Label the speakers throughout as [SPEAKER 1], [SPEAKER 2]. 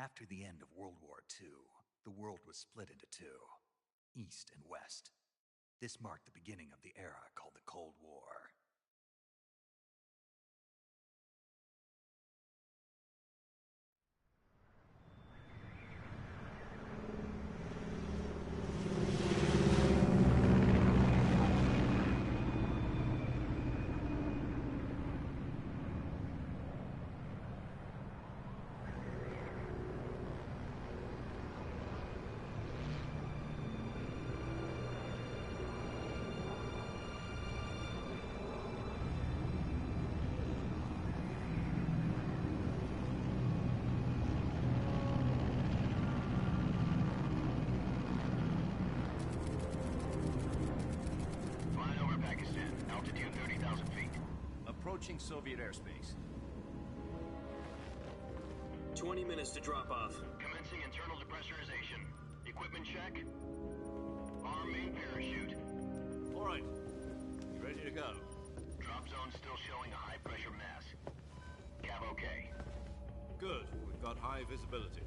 [SPEAKER 1] After the end of World War II, the world was split into two, East and West. This marked the beginning of the era called the Cold War.
[SPEAKER 2] Approaching Soviet airspace.
[SPEAKER 3] 20 minutes to drop off.
[SPEAKER 4] Commencing internal depressurization. Equipment check. Arm main parachute.
[SPEAKER 2] All right. Ready to go.
[SPEAKER 4] Drop zone still showing a high pressure mass. Cav okay.
[SPEAKER 2] Good. We've got high visibility.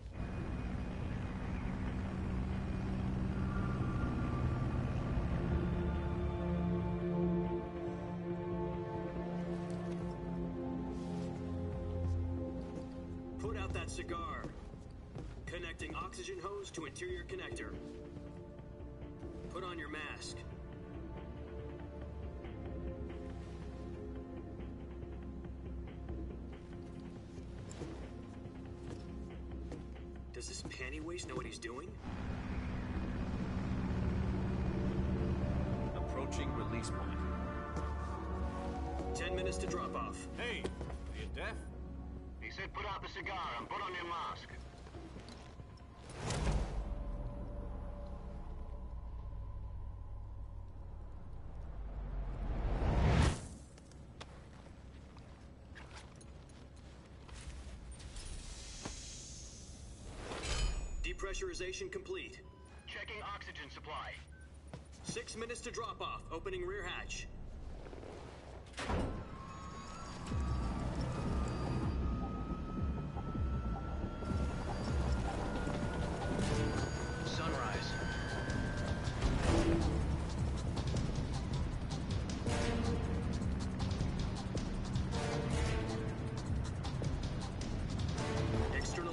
[SPEAKER 3] Cigar. Connecting oxygen hose to interior connector. Put on your mask. Does this panty waste know what he's doing?
[SPEAKER 2] Approaching release point.
[SPEAKER 3] 10 minutes to drop off.
[SPEAKER 2] Hey, are you deaf?
[SPEAKER 4] He said put out the cigar and put on your mask.
[SPEAKER 3] Depressurization complete.
[SPEAKER 4] Checking oxygen supply.
[SPEAKER 3] 6 minutes to drop off. Opening rear hatch.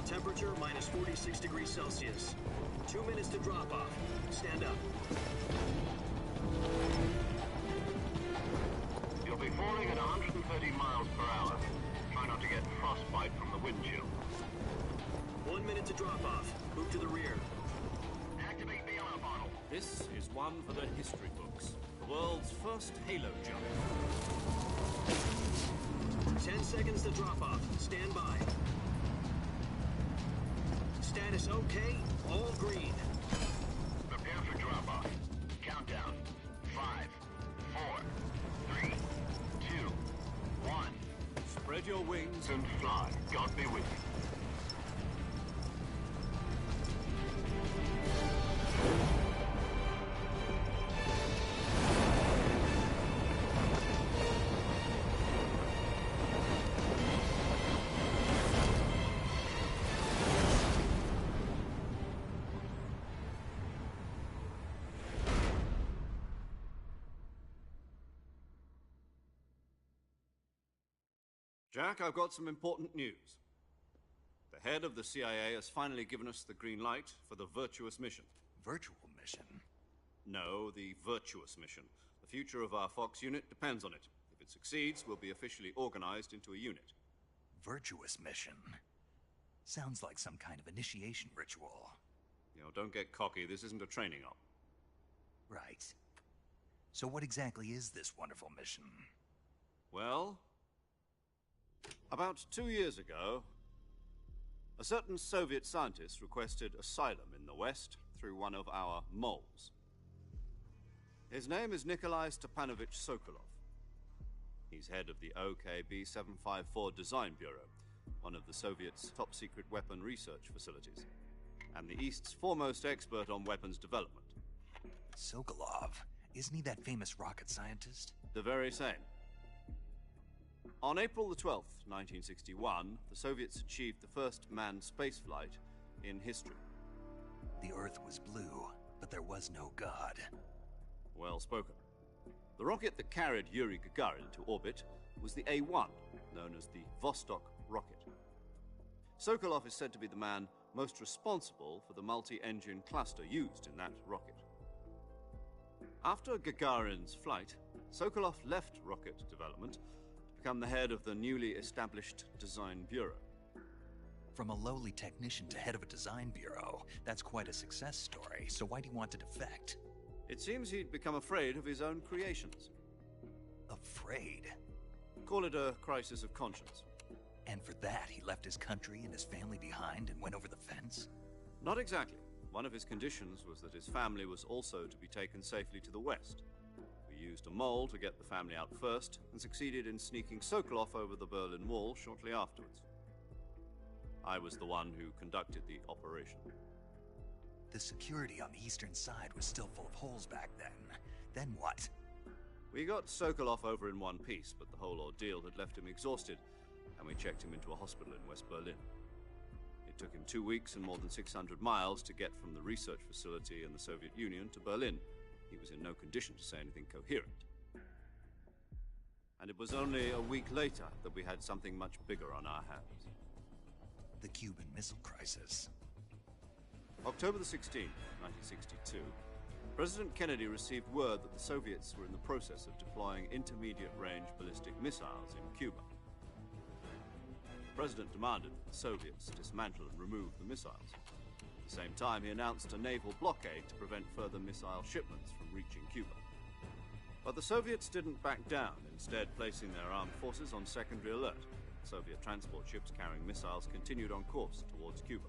[SPEAKER 3] Temperature minus 46 degrees Celsius. 2 minutes to drop off. Stand up.
[SPEAKER 4] You'll be falling at 130 miles per hour. Try not to get frostbite from the wind chill.
[SPEAKER 3] 1 minute to drop off. Move to the rear.
[SPEAKER 4] Activate the alarm bottle.
[SPEAKER 2] This is one for the history books. The world's first halo jump.
[SPEAKER 3] 10 seconds to drop off. Stand by. Status okay, all green.
[SPEAKER 4] Prepare for drop-off. Countdown. 5, 4, 3, 2, 1.
[SPEAKER 2] Spread your wings
[SPEAKER 4] And fly. God be with you.
[SPEAKER 2] Jack, I've got some important news. The head of the CIA has finally given us the green light for the Virtuous mission.
[SPEAKER 1] Virtual mission?
[SPEAKER 2] No, the Virtuous mission. The future of our Fox unit depends on it. If it succeeds, we'll be officially organized into a unit.
[SPEAKER 1] Virtuous mission? Sounds like some kind of initiation ritual.
[SPEAKER 2] You know, don't get cocky. This isn't a training op.
[SPEAKER 1] Right. So what exactly is this wonderful mission?
[SPEAKER 2] Well, about 2 years ago, a certain Soviet scientist requested asylum in the West through one of our moles. His name is Nikolai Stepanovich Sokolov. He's head of the OKB-754 Design Bureau, one of the Soviets' top-secret weapon research facilities, and the East's foremost expert on weapons development.
[SPEAKER 1] Sokolov? Isn't he that famous rocket scientist?
[SPEAKER 2] The very same. On April the 12th, 1961, the Soviets achieved the first manned spaceflight in history.
[SPEAKER 1] The Earth was blue, but there was no God.
[SPEAKER 2] Well spoken. The rocket that carried Yuri Gagarin into orbit was the A-1, known as the Vostok rocket. Sokolov is said to be the man most responsible for the multi-engine cluster used in that rocket. After Gagarin's flight, Sokolov left rocket development to become the head of the newly established Design Bureau.
[SPEAKER 1] From a lowly technician to head of a design bureau, that's quite a success story, so why do you want to defect?
[SPEAKER 2] It seems he'd become afraid of his own creations.
[SPEAKER 1] Afraid?
[SPEAKER 2] Call it a crisis of conscience.
[SPEAKER 1] And for that, he left his country and his family behind and went over the fence?
[SPEAKER 2] Not exactly. One of his conditions was that his family was also to be taken safely to the west. We used a mole to get the family out first, and succeeded in sneaking Sokolov over the Berlin Wall shortly afterwards. I was the one who conducted the operation.
[SPEAKER 1] The security on the eastern side was still full of holes back then. Then what?
[SPEAKER 2] We got Sokolov over in one piece, but the whole ordeal had left him exhausted, and we checked him into a hospital in West Berlin. It took him 2 weeks and more than 600 miles to get from the research facility in the Soviet Union to Berlin. He was in no condition to say anything coherent. And it was only a week later that we had something much bigger on our hands.
[SPEAKER 1] The Cuban Missile Crisis.
[SPEAKER 2] October the 16th, 1962, President Kennedy received word that the Soviets were in the process of deploying intermediate-range ballistic missiles in Cuba. The President demanded that the Soviets dismantle and remove the missiles. At the same time, he announced a naval blockade to prevent further missile shipments from reaching Cuba. But the Soviets didn't back down, instead placing their armed forces on secondary alert. Soviet transport ships carrying missiles continued on course towards Cuba.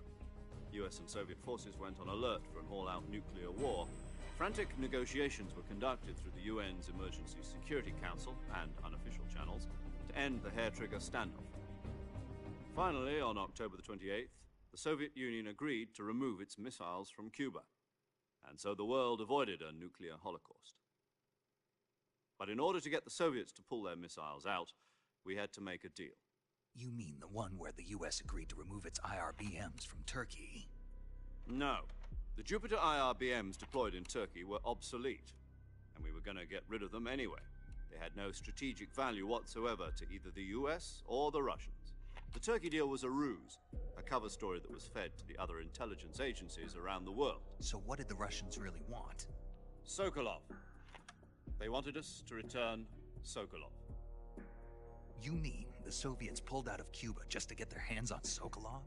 [SPEAKER 2] US and Soviet forces went on alert for an all-out nuclear war. Frantic negotiations were conducted through the UN's Emergency Security Council and unofficial channels to end the hair-trigger standoff. Finally, on October the 28th, the Soviet Union agreed to remove its missiles from Cuba, and so the world avoided a nuclear holocaust. But in order to get the Soviets to pull their missiles out, we had to make a deal.
[SPEAKER 1] You mean the one where the US agreed to remove its IRBMs from Turkey?
[SPEAKER 2] No. The Jupiter IRBMs deployed in Turkey were obsolete, and we were going to get rid of them anyway. They had no strategic value whatsoever to either the US or the Russians. The Turkey deal was a ruse, a cover story that was fed to the other intelligence agencies around the world.
[SPEAKER 1] So what did the Russians really want?
[SPEAKER 2] Sokolov. They wanted us to return Sokolov.
[SPEAKER 1] You mean the Soviets pulled out of Cuba just to get their hands on Sokolov?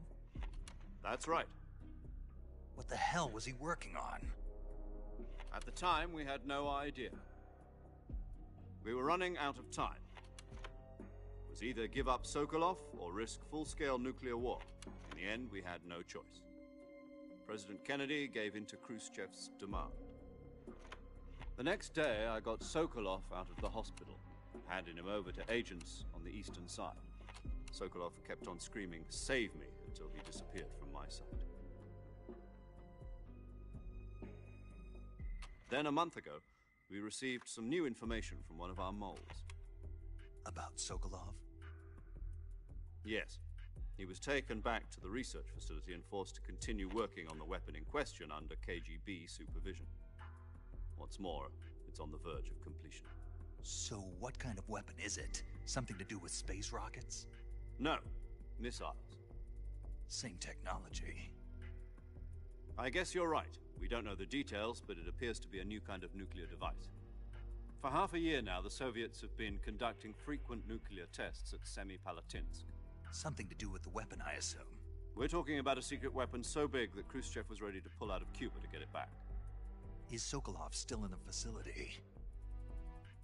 [SPEAKER 2] That's right.
[SPEAKER 1] What the hell was he working on?
[SPEAKER 2] At the time, we had no idea. We were running out of time. It was either give up Sokolov or risk full-scale nuclear war. In the end, we had no choice. President Kennedy gave in to Khrushchev's demand. The next day, I got Sokolov out of the hospital, handing him over to agents on the eastern side. Sokolov kept on screaming, "Save me," until he disappeared from my sight. Then, a month ago, we received some new information from one of our moles.
[SPEAKER 1] About Sokolov?
[SPEAKER 2] Yes. He was taken back to the research facility and forced to continue working on the weapon in question under KGB supervision. What's more, it's on the verge of completion.
[SPEAKER 1] So what kind of weapon is it? Something to do with space rockets?
[SPEAKER 2] No, missiles.
[SPEAKER 1] Same technology.
[SPEAKER 2] I guess you're right. We don't know the details, but it appears to be a new kind of nuclear device. For half a year now, the Soviets have been conducting frequent nuclear tests at Semipalatinsk.
[SPEAKER 1] Something to do with the weapon, I assume.
[SPEAKER 2] We're talking about a secret weapon so big that Khrushchev was ready to pull out of Cuba to get it back.
[SPEAKER 1] Is Sokolov still in the facility?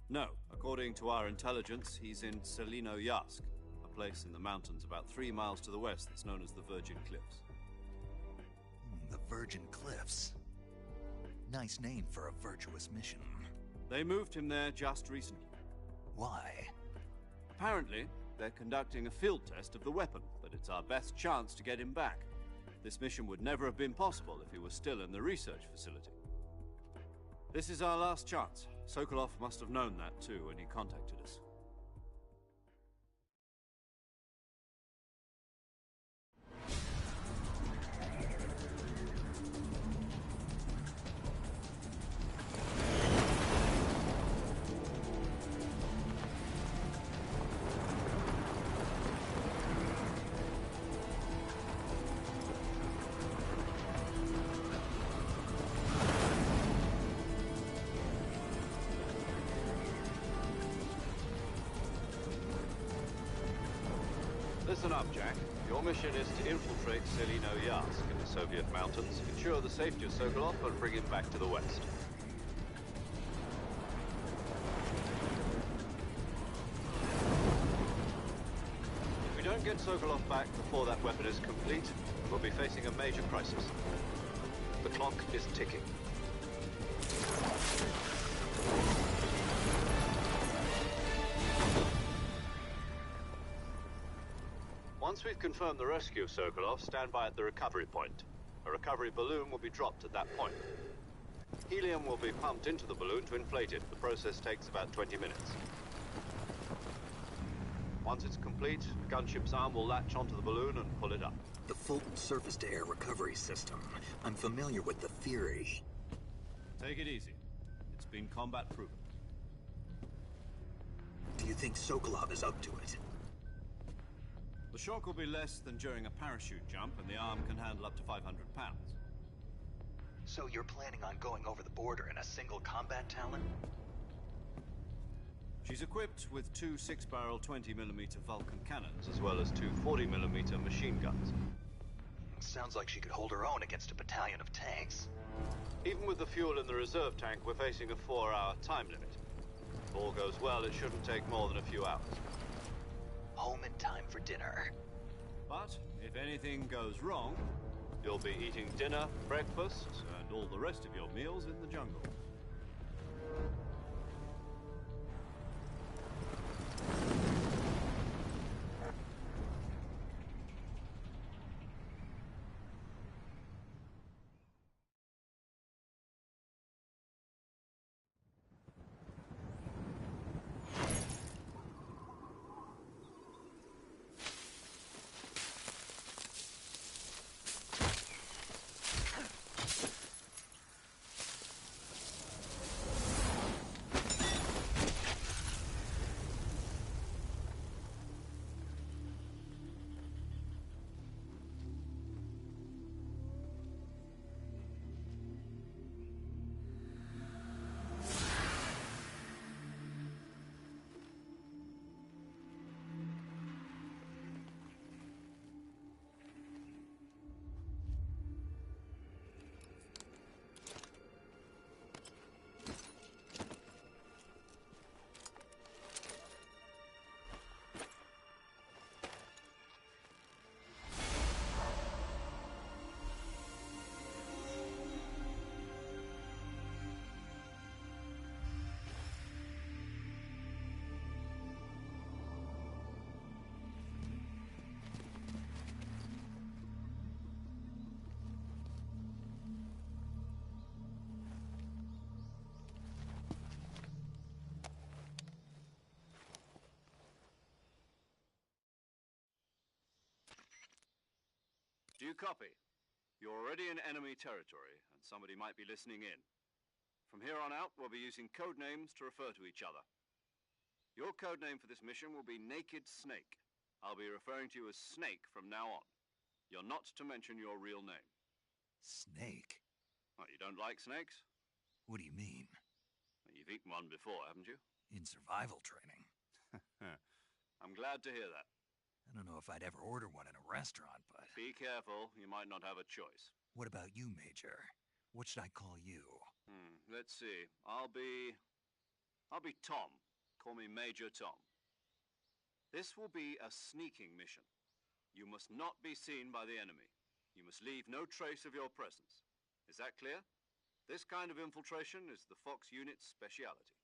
[SPEAKER 2] No. According to our intelligence, he's in Selinoyarsk, a place in the mountains about 3 miles to the west that's known as the Virgin Cliffs.
[SPEAKER 1] The Virgin Cliffs. Nice name for a virtuous mission.
[SPEAKER 2] They moved him there just recently.
[SPEAKER 1] Why?
[SPEAKER 2] Apparently, they're conducting a field test of the weapon, but it's our best chance to get him back. This mission would never have been possible if he was still in the research facility. This is our last chance. Sokolov must have known that too when he contacted us. Listen up, Jack. Your mission is to infiltrate Selino Yask in the Soviet mountains, ensure the safety of Sokolov, and bring him back to the West. If we don't get Sokolov back before that weapon is complete, we'll be facing a major crisis. The clock is ticking. Once we've confirmed the rescue of Sokolov, stand by at the recovery point. A recovery balloon will be dropped at that point. Helium will be pumped into the balloon to inflate it. The process takes about 20 minutes. Once it's complete, the gunship's arm will latch onto the balloon and pull it up.
[SPEAKER 3] The Fulton surface-to-air recovery system. I'm familiar with the theory.
[SPEAKER 2] Take it easy. It's been combat-proven.
[SPEAKER 3] Do you think Sokolov is up to it?
[SPEAKER 2] The shock will be less than during a parachute jump, and the arm can handle up to 500 pounds.
[SPEAKER 1] So you're planning on going over the border in a single combat Talon?
[SPEAKER 2] She's equipped with two 6-barrel 20mm Vulcan cannons, as well as two 40mm machine guns.
[SPEAKER 1] Sounds like she could hold her own against a battalion of tanks.
[SPEAKER 2] Even with the fuel in the reserve tank, we're facing a 4-hour time limit. If all goes well, it shouldn't take more than a few hours.
[SPEAKER 1] Home in time for dinner.
[SPEAKER 2] But if anything goes wrong, you'll be eating dinner, breakfast, and all the rest of your meals in the jungle. Do you copy? You're already in enemy territory, and somebody might be listening in. From here on out, we'll be using code names to refer to each other. Your code name for this mission will be Naked Snake. I'll be referring to you as Snake from now on. You're not to mention your real name.
[SPEAKER 1] Snake?
[SPEAKER 2] What, you don't like snakes?
[SPEAKER 1] What do you mean?
[SPEAKER 2] You've eaten one before, haven't you?
[SPEAKER 1] In survival training.
[SPEAKER 2] I'm glad to hear that.
[SPEAKER 1] I don't know if I'd ever order one in a restaurant, but...
[SPEAKER 2] Be careful, you might not have a choice.
[SPEAKER 1] What about you, Major? What should I call you?
[SPEAKER 2] Let's see. I'll be Tom. Call me Major Tom. This will be a sneaking mission. You must not be seen by the enemy. You must leave no trace of your presence. Is that clear? This kind of infiltration is the Fox unit's speciality.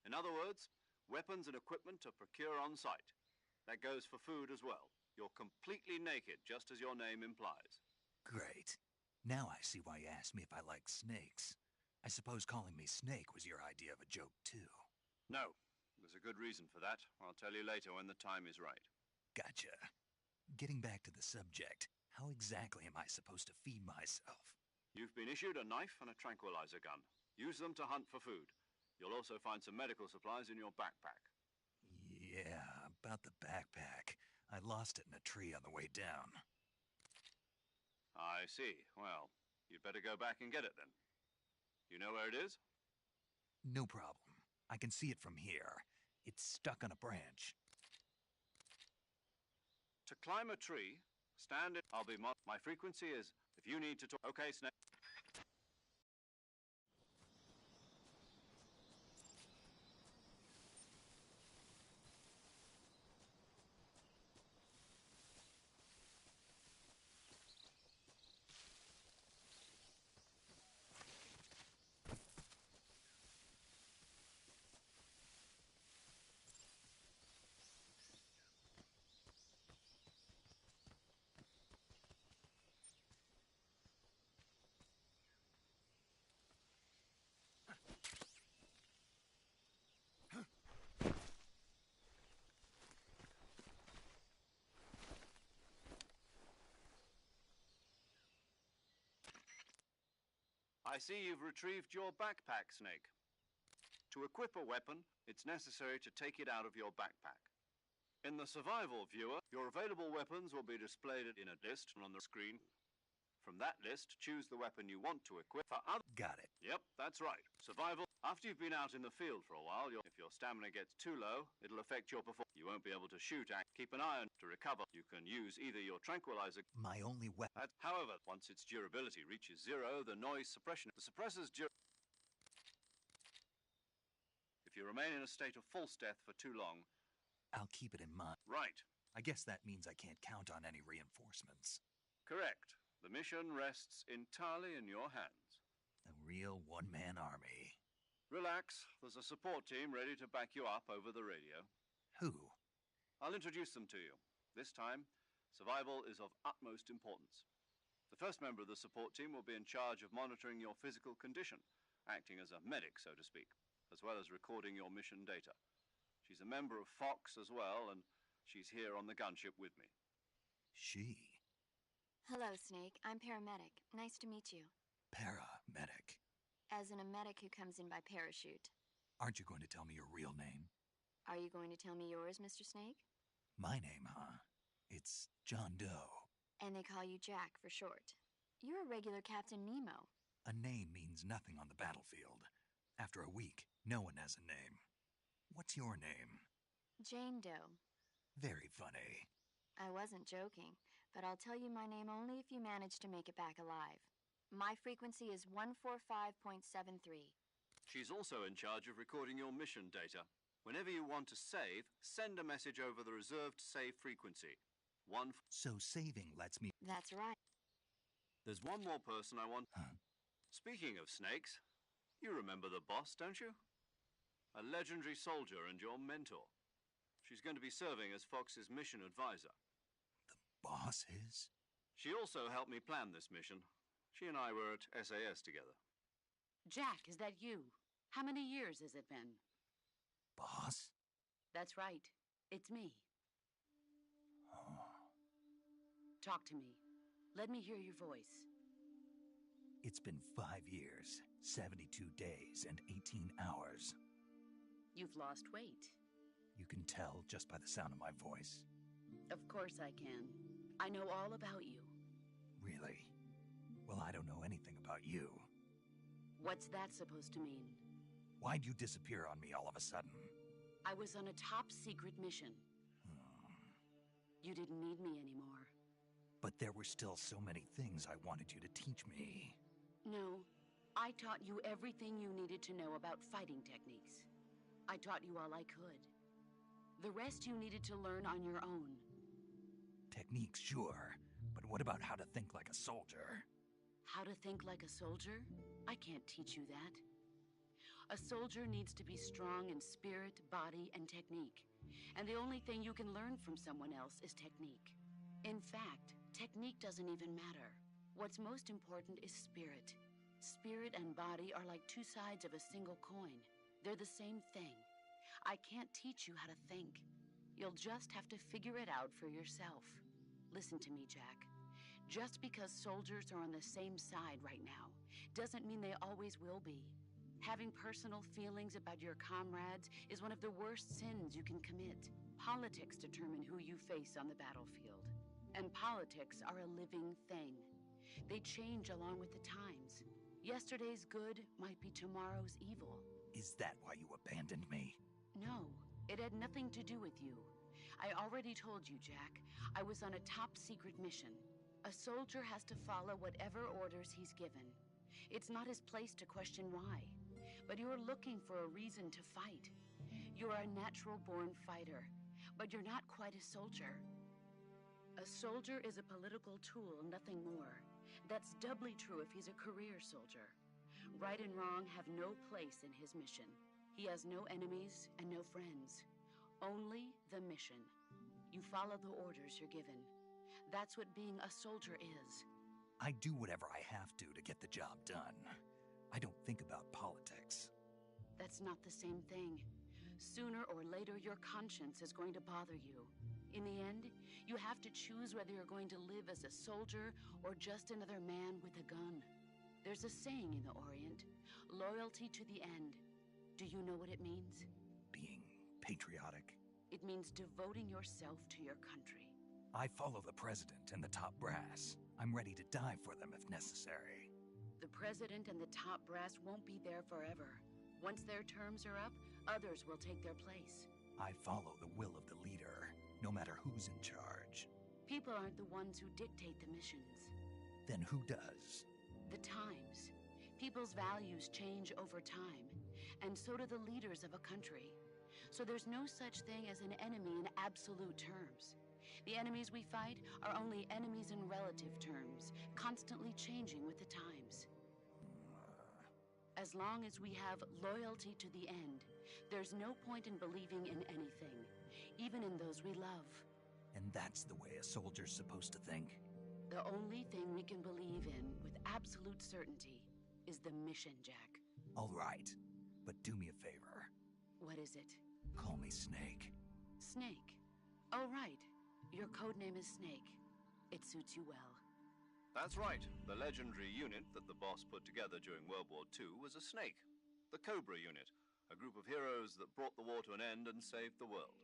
[SPEAKER 2] In other words, weapons and equipment are procured on site. That goes for food as well. You're completely naked, just as your name implies.
[SPEAKER 1] Great. Now I see why you asked me if I like snakes. I suppose calling me Snake was your idea of a joke, too.
[SPEAKER 2] No. There's a good reason for that. I'll tell you later when the time is right.
[SPEAKER 1] Gotcha. Getting back to the subject, how exactly am I supposed to feed myself?
[SPEAKER 2] You've been issued a knife and a tranquilizer gun. Use them to hunt for food. You'll also find some medical supplies in your backpack.
[SPEAKER 1] Yeah, about the backpack. I lost it in a tree on the way down.
[SPEAKER 2] I see. Well, you'd better go back and get it then. You know where it is?
[SPEAKER 1] No problem. I can see it from here. It's stuck on a branch.
[SPEAKER 2] To climb a tree, stand it. I'll be my frequency is if you need to talk. Okay, Snake. I see you've retrieved your backpack, Snake. To equip a weapon, it's necessary to take it out of your backpack. In the survival viewer, your available weapons will be displayed in a list on the screen. From that list, choose the weapon you want to equip for other...
[SPEAKER 1] Got it.
[SPEAKER 2] Yep, that's right. Survival. After you've been out in the field for a while, if your stamina gets too low, it'll affect your performance. You won't be able to shoot and keep an eye on to recover. You can use either your tranquilizer...
[SPEAKER 1] My only weapon...
[SPEAKER 2] However, once its durability reaches 0, the noise suppression... The suppressor's If you remain in a state of false death for too long...
[SPEAKER 1] I'll keep it in mind.
[SPEAKER 2] Right.
[SPEAKER 1] I guess that means I can't count on any reinforcements.
[SPEAKER 2] Correct. The mission rests entirely in your hands.
[SPEAKER 1] A real one-man army.
[SPEAKER 2] Relax. There's a support team ready to back you up over the radio.
[SPEAKER 1] Who?
[SPEAKER 2] I'll introduce them to you. This time, survival is of utmost importance. The first member of the support team will be in charge of monitoring your physical condition, acting as a medic, so to speak, as well as recording your mission data. She's a member of Fox as well, and she's here on the gunship with me.
[SPEAKER 1] She?
[SPEAKER 5] Hello, Snake. I'm Paramedic. Nice to meet you.
[SPEAKER 1] Paramedic.
[SPEAKER 5] As in a medic who comes in by parachute.
[SPEAKER 1] Aren't you going to tell me your real name?
[SPEAKER 5] Are you going to tell me yours, Mr. Snake?
[SPEAKER 1] My name, huh? It's John Doe.
[SPEAKER 5] And they call you Jack for short. You're a regular Captain Nemo.
[SPEAKER 1] A name means nothing on the battlefield. After a week, no one has a name. What's your name?
[SPEAKER 5] Jane Doe.
[SPEAKER 1] Very funny.
[SPEAKER 5] I wasn't joking, but I'll tell you my name only if you manage to make it back alive. My frequency is 145.73.
[SPEAKER 2] She's also in charge of recording your mission data. Whenever you want to save, send a message over the reserved save frequency.
[SPEAKER 1] So saving lets me...
[SPEAKER 5] That's right.
[SPEAKER 2] There's one more person I want...
[SPEAKER 1] Huh?
[SPEAKER 2] Speaking of snakes, you remember the boss, don't you? A legendary soldier and your mentor. She's going to be serving as Fox's mission advisor.
[SPEAKER 1] The boss is?
[SPEAKER 2] She also helped me plan this mission. She and I were at SAS together.
[SPEAKER 6] Jack, is that you? How many years has it been?
[SPEAKER 1] Boss?
[SPEAKER 6] That's right. It's me.
[SPEAKER 1] Oh.
[SPEAKER 6] Talk to me. Let me hear your voice.
[SPEAKER 1] It's been 5 years, 72 days, and 18 hours.
[SPEAKER 6] You've lost weight.
[SPEAKER 1] You can tell just by the sound of my voice.
[SPEAKER 6] Of course I can. I know all about you.
[SPEAKER 1] Really? Well, I don't know anything about you.
[SPEAKER 6] What's that supposed to mean?
[SPEAKER 1] Why'd you disappear on me all of a sudden?
[SPEAKER 6] I was on a top-secret mission. You didn't need me anymore.
[SPEAKER 1] But there were still so many things I wanted you to teach me.
[SPEAKER 6] No, I taught you everything you needed to know about fighting techniques. I taught you all I could. The rest you needed to learn on your own.
[SPEAKER 1] Techniques, sure. But what about how to think like a soldier?
[SPEAKER 6] How to think like a soldier? I can't teach you that. A soldier needs to be strong in spirit, body, and technique. And the only thing you can learn from someone else is technique. In fact, technique doesn't even matter. What's most important is spirit. Spirit and body are like two sides of a single coin. They're the same thing. I can't teach you how to think. You'll just have to figure it out for yourself. Listen to me, Jack. Just because soldiers are on the same side right now doesn't mean they always will be. Having personal feelings about your comrades is one of the worst sins you can commit. Politics determine who you face on the battlefield. And politics are a living thing. They change along with the times. Yesterday's good might be tomorrow's evil.
[SPEAKER 1] Is that why you abandoned me?
[SPEAKER 6] No, it had nothing to do with you. I already told you, Jack. I was on a top-secret mission. A soldier has to follow whatever orders he's given. It's not his place to question why. But you're looking for a reason to fight. You're a natural-born fighter, but you're not quite a soldier. A soldier is a political tool, nothing more. That's doubly true if he's a career soldier. Right and wrong have no place in his mission. He has no enemies and no friends. Only the mission. You follow the orders you're given. That's what being a soldier is.
[SPEAKER 1] I do whatever I have to get the job done. I don't think about politics.
[SPEAKER 6] That's not the same thing. Sooner or later, your conscience is going to bother you. In the end, you have to choose whether you're going to live as a soldier or just another man with a gun. There's a saying in the Orient, loyalty to the end. Do you know what it means?
[SPEAKER 1] Being patriotic.
[SPEAKER 6] It means devoting yourself to your country.
[SPEAKER 1] I follow the president and the top brass. I'm ready to die for them if necessary.
[SPEAKER 6] The president and the top brass won't be there forever. Once their terms are up, others will take their place.
[SPEAKER 1] I follow the will of the leader, no matter who's in charge.
[SPEAKER 6] People aren't the ones who dictate the missions.
[SPEAKER 1] Then who does?
[SPEAKER 6] The times. People's values change over time, and so do the leaders of a country. So there's no such thing as an enemy in absolute terms. The enemies we fight are only enemies in relative terms, constantly changing with the times. As long as we have loyalty to the end, there's no point in believing in anything, even in those we love.
[SPEAKER 1] And that's the way a soldier's supposed to think?
[SPEAKER 6] The only thing we can believe in with absolute certainty is the mission, Jack.
[SPEAKER 1] All right, but do me a favor.
[SPEAKER 6] What is it?
[SPEAKER 1] Call me Snake.
[SPEAKER 6] Snake? Oh, right. Your code name is Snake. It suits you well.
[SPEAKER 2] That's right. The legendary unit that the boss put together during World War II was a Snake. The Cobra unit, a group of heroes that brought the war to an end and saved the world.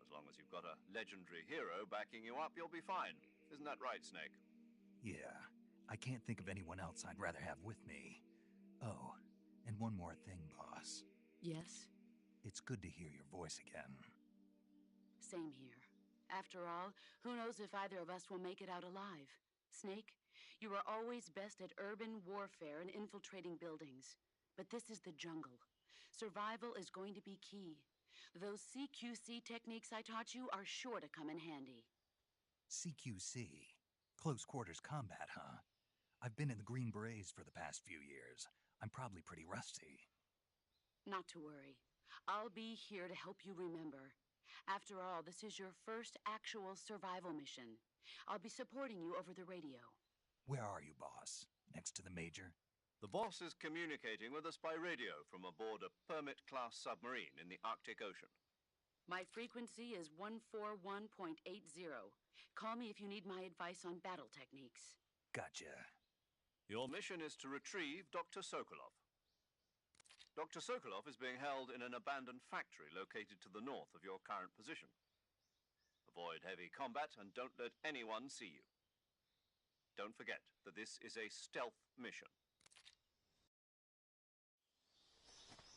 [SPEAKER 2] As long as you've got a legendary hero backing you up, you'll be fine. Isn't that right, Snake?
[SPEAKER 1] Yeah. I can't think of anyone else I'd rather have with me. Oh, and one more thing, boss.
[SPEAKER 6] Yes?
[SPEAKER 1] It's good to hear your voice again.
[SPEAKER 6] Same here. After all, who knows if either of us will make it out alive? Snake, you are always best at urban warfare and infiltrating buildings. But this is the jungle. Survival is going to be key. Those CQC techniques I taught you are sure to come in handy.
[SPEAKER 1] CQC? Close quarters combat, huh? I've been in the Green Berets for the past few years. I'm probably pretty rusty.
[SPEAKER 6] Not to worry. I'll be here to help you remember. After all, this is your first actual survival mission. I'll be supporting you over the radio.
[SPEAKER 1] Where are you, boss? Next to the major?
[SPEAKER 2] The boss is communicating with us by radio from aboard a Permit-class submarine in the Arctic Ocean.
[SPEAKER 6] My frequency is 141.80. Call me if you need my advice on battle techniques.
[SPEAKER 1] Gotcha.
[SPEAKER 2] Your mission is to retrieve Dr. Sokolov. Dr. Sokolov is being held in an abandoned factory located to the north of your current position. Avoid heavy combat and don't let anyone see you. Don't forget that this is a stealth mission.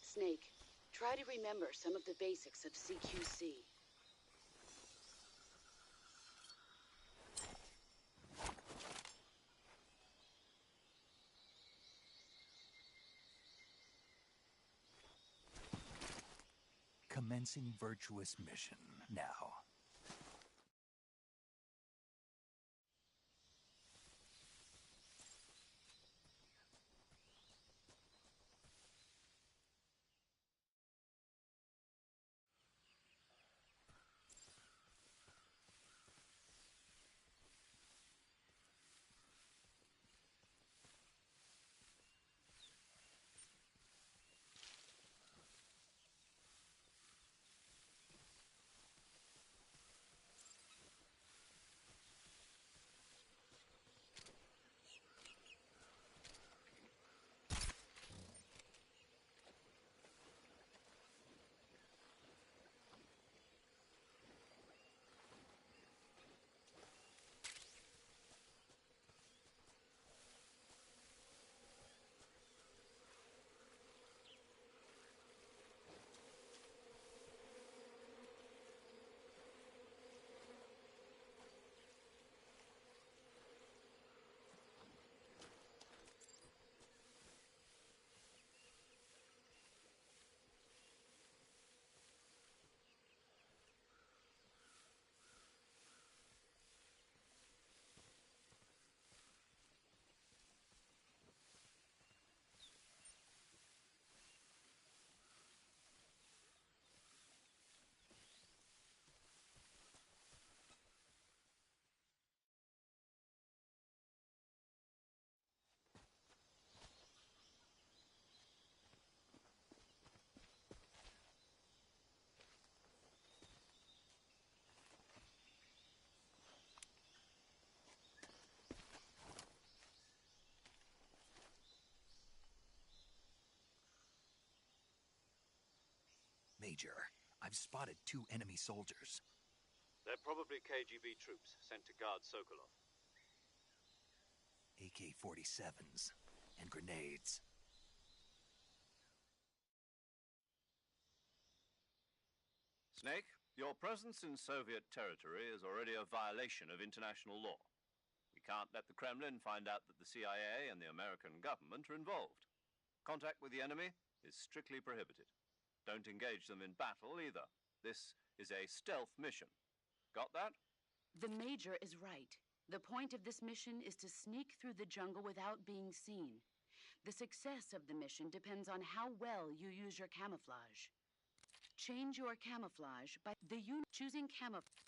[SPEAKER 6] Snake, try to remember some of the basics of CQC.
[SPEAKER 1] Commencing virtuous mission now. Major, I've spotted 2 enemy soldiers.
[SPEAKER 2] They're probably KGB troops sent to guard Sokolov.
[SPEAKER 1] AK-47s and grenades.
[SPEAKER 2] Snake, your presence in Soviet territory is already a violation of international law. We can't let the Kremlin find out that the CIA and the American government are involved. Contact with the enemy is strictly prohibited. Don't engage them in battle either. This is a stealth mission. Got that?
[SPEAKER 6] The Major is right. The point of this mission is to sneak through the jungle without being seen. The success of the mission depends on how well you use your camouflage. Change your camouflage by choosing camouflage.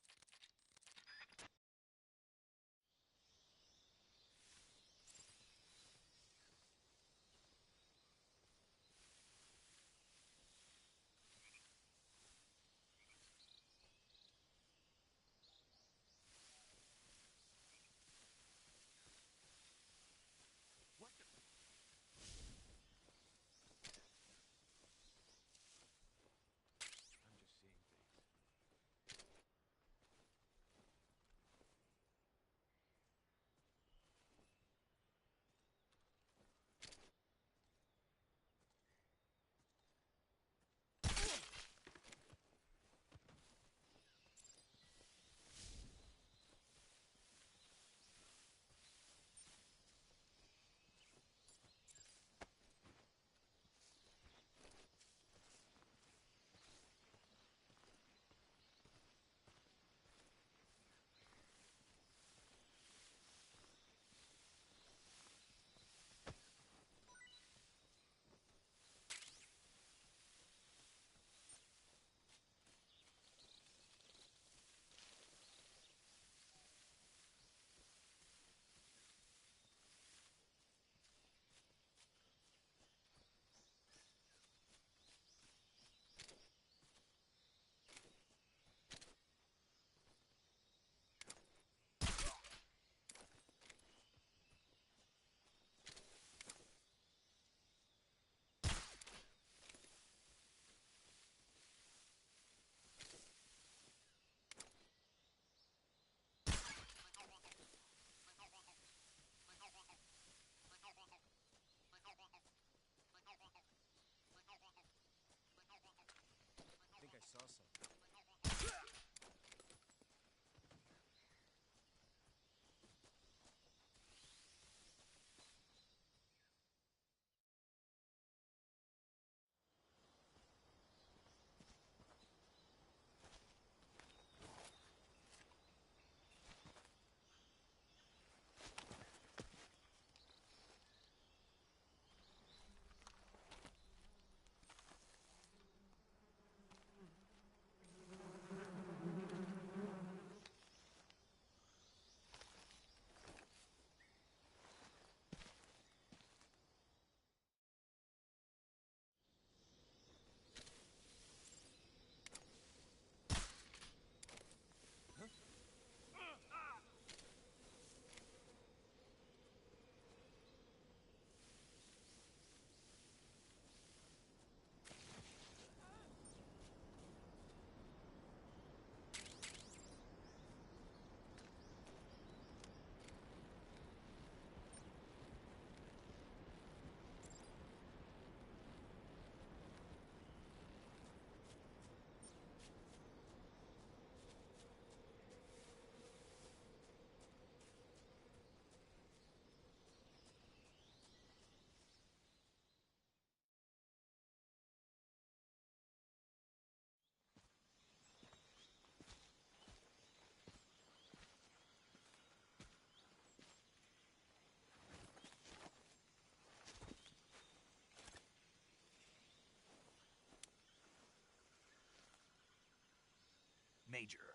[SPEAKER 1] Major,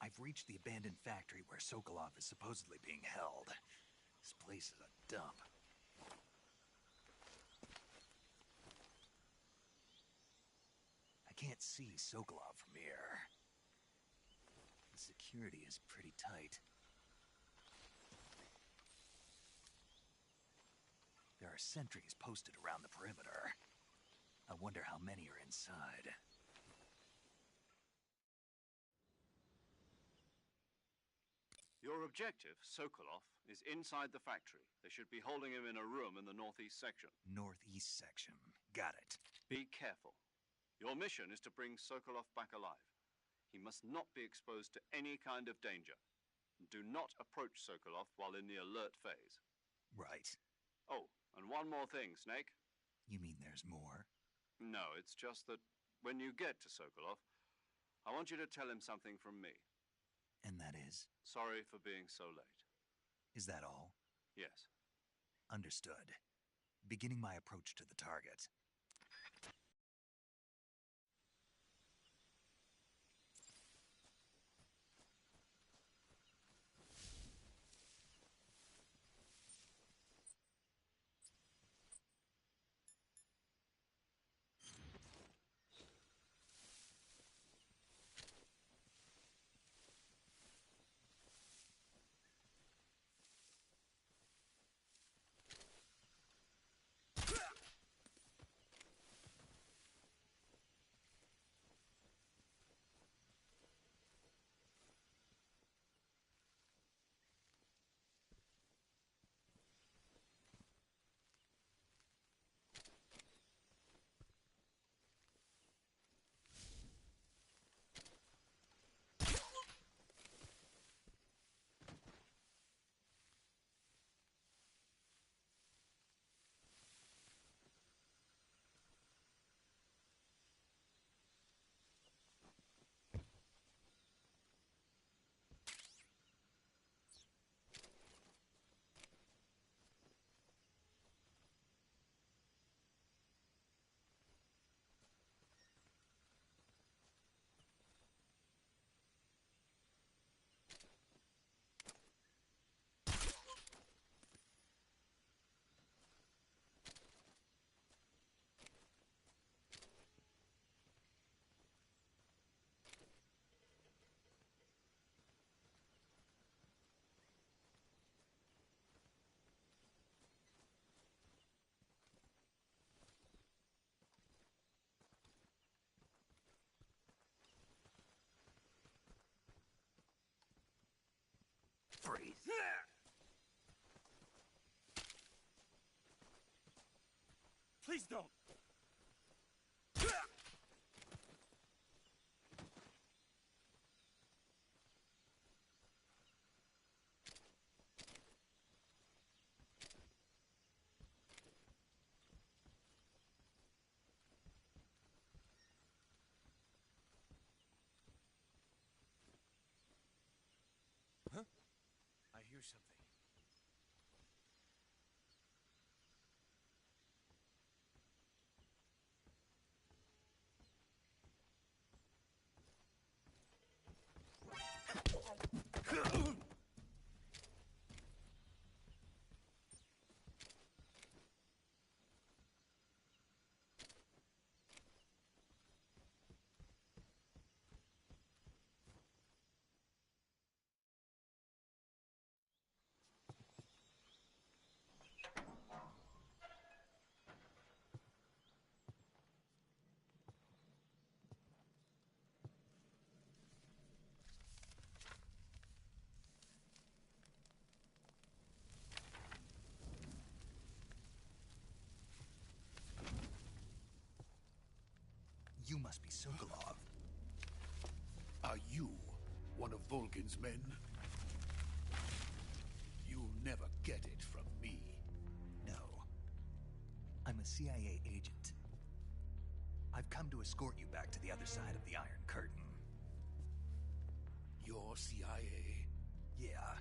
[SPEAKER 1] I've reached the abandoned factory where Sokolov is supposedly being held. This place is a dump. I can't see Sokolov from here. The security is pretty tight. There are sentries posted around the perimeter. I wonder how many are inside.
[SPEAKER 2] Your objective, Sokolov, is inside the factory. They should be holding him in a room in the northeast section.
[SPEAKER 1] Northeast section. Got it.
[SPEAKER 2] Be careful. Your mission is to bring Sokolov back alive. He must not be exposed to any kind of danger. Do not approach Sokolov while in the alert phase.
[SPEAKER 1] Right.
[SPEAKER 2] Oh, and one more thing, Snake.
[SPEAKER 1] You mean there's more?
[SPEAKER 2] No, it's just that when you get to Sokolov, I want you to tell him something from me.
[SPEAKER 1] And that is?
[SPEAKER 2] Sorry for being so late.
[SPEAKER 1] Is that all?
[SPEAKER 2] Yes.
[SPEAKER 1] Understood. Beginning my approach to the target. Freeze.
[SPEAKER 7] Please don't! Huh? I hear something.
[SPEAKER 1] You must be Sokolov.
[SPEAKER 8] Are you one of Volgin's men? You'll never get it from me.
[SPEAKER 1] No. I'm a CIA agent. I've come to escort you back to the other side of the Iron Curtain.
[SPEAKER 8] You're CIA?
[SPEAKER 1] Yeah.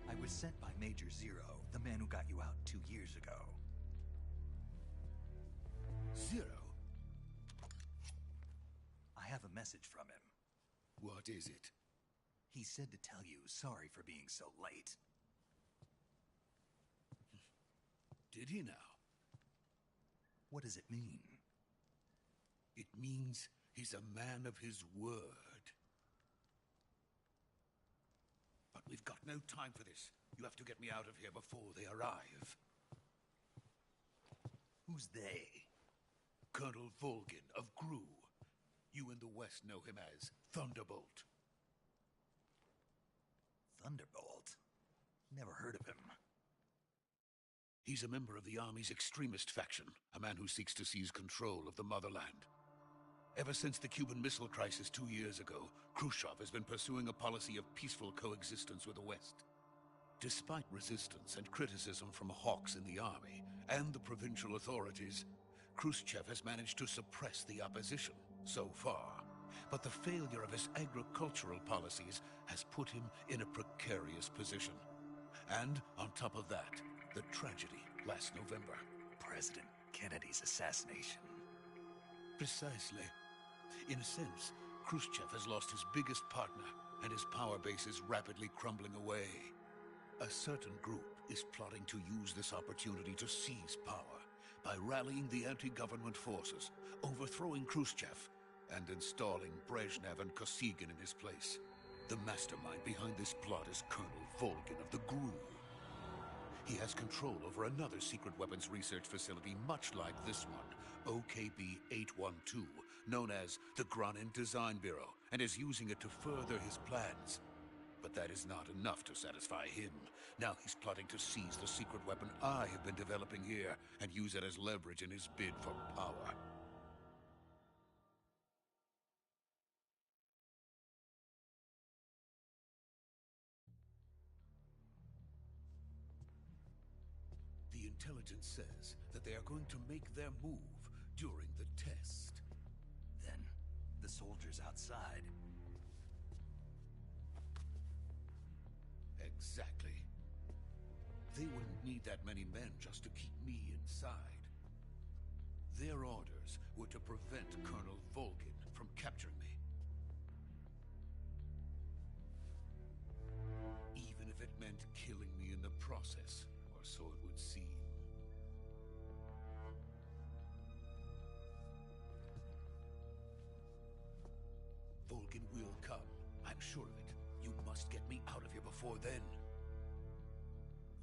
[SPEAKER 1] I was sent by Major Zero, the man who got you out 2 years ago.
[SPEAKER 8] Zero?
[SPEAKER 1] I have a message from him.
[SPEAKER 8] What is it?
[SPEAKER 1] He said to tell you sorry for being so late.
[SPEAKER 8] Did he now?
[SPEAKER 1] What does it mean?
[SPEAKER 8] It means he's a man of his word. But we've got no time for this. You have to get me out of here before they arrive.
[SPEAKER 1] Who's they?
[SPEAKER 8] Colonel Volgin of GRU. You in the West know him as Thunderbolt.
[SPEAKER 1] Thunderbolt? Never heard of him.
[SPEAKER 8] He's a member of the Army's extremist faction, a man who seeks to seize control of the motherland. Ever since the Cuban Missile Crisis 2 years ago, Khrushchev has been pursuing a policy of peaceful coexistence with the West. Despite resistance and criticism from hawks in the army and the provincial authorities, Khrushchev has managed to suppress the opposition so far. But the failure of his agricultural policies has put him in a precarious position. And on top of that, the tragedy last November.
[SPEAKER 1] President Kennedy's assassination.
[SPEAKER 8] Precisely. In a sense, Khrushchev has lost his biggest partner, and his power base is rapidly crumbling away. A certain group is plotting to use this opportunity to seize power by rallying the anti-government forces, overthrowing Khrushchev, and installing Brezhnev and Kosygin in his place. The mastermind behind this plot is Colonel Volgin of the GRU. He has control over another secret weapons research facility much like this one, OKB-812, known as the Granin Design Bureau, and is using it to further his plans. But that is not enough to satisfy him. Now he's plotting to seize the secret weapon I have been developing here and use it as leverage in his bid for power. The intelligence says that they are going to make their move during the test.
[SPEAKER 1] Then, the soldiers outside.
[SPEAKER 8] Exactly. They wouldn't need that many men just to keep me inside. Their orders were to prevent Colonel Volgin from capturing me. Even if it meant killing me in the process, or so it would seem. Volgin will come. I'm sure of it. You must get me out of here before then.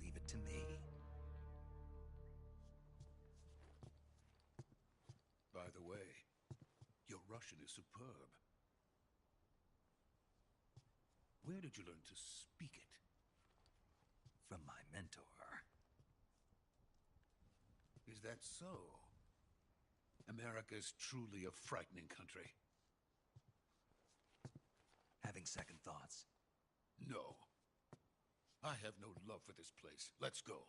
[SPEAKER 1] Leave it to me.
[SPEAKER 8] By the way, your Russian is superb. Where did you learn to speak it?
[SPEAKER 1] From my mentor.
[SPEAKER 8] Is that so? America's truly a frightening country.
[SPEAKER 1] Having second thoughts.
[SPEAKER 8] No. I have no love for this place. Let's go.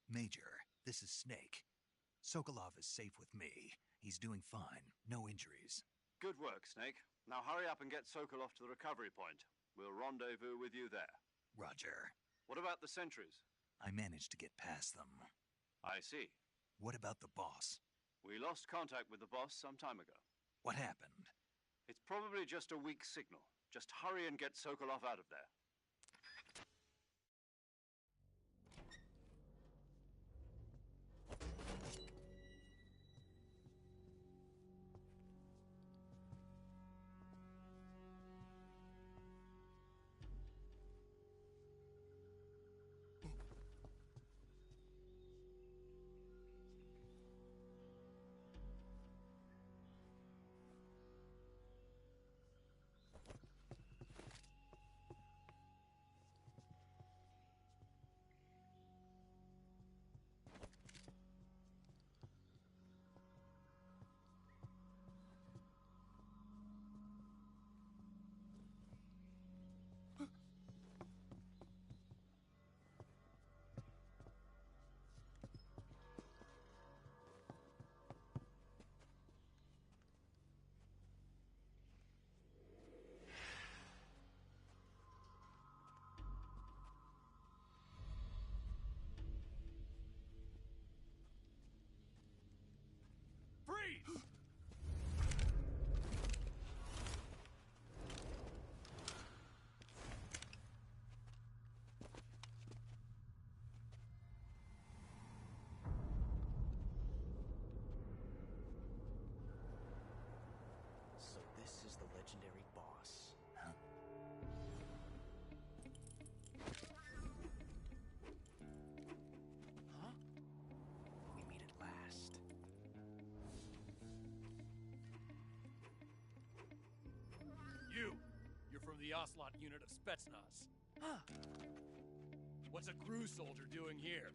[SPEAKER 1] Major, this is Snake. Sokolov is safe with me. He's doing fine. No injuries.
[SPEAKER 2] Good work, Snake. Now hurry up and get Sokolov to the recovery point. We'll rendezvous with you there.
[SPEAKER 1] Roger.
[SPEAKER 2] What about the sentries?
[SPEAKER 1] I managed to get past them.
[SPEAKER 2] I see.
[SPEAKER 1] What about the boss?
[SPEAKER 2] We lost contact with the boss some time ago.
[SPEAKER 1] What happened?
[SPEAKER 2] It's probably just a weak signal. Just hurry and get Sokolov out of there.
[SPEAKER 7] from the Ocelot unit of Spetsnaz. Huh. What's a crew soldier doing here?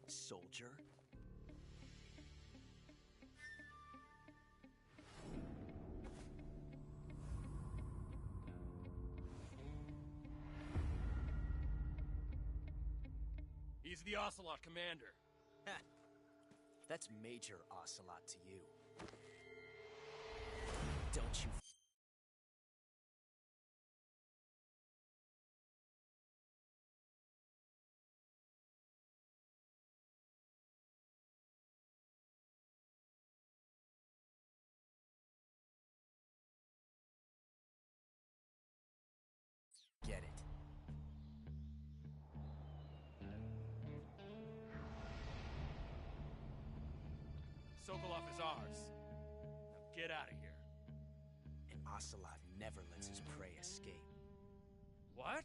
[SPEAKER 3] Soldier?
[SPEAKER 7] He's the Ocelot commander.
[SPEAKER 3] Ha! That's Major Ocelot to you. Don't you... get it.
[SPEAKER 7] Sokolov is ours. Now get out of here.
[SPEAKER 3] And Ocelot never lets his prey escape.
[SPEAKER 7] What?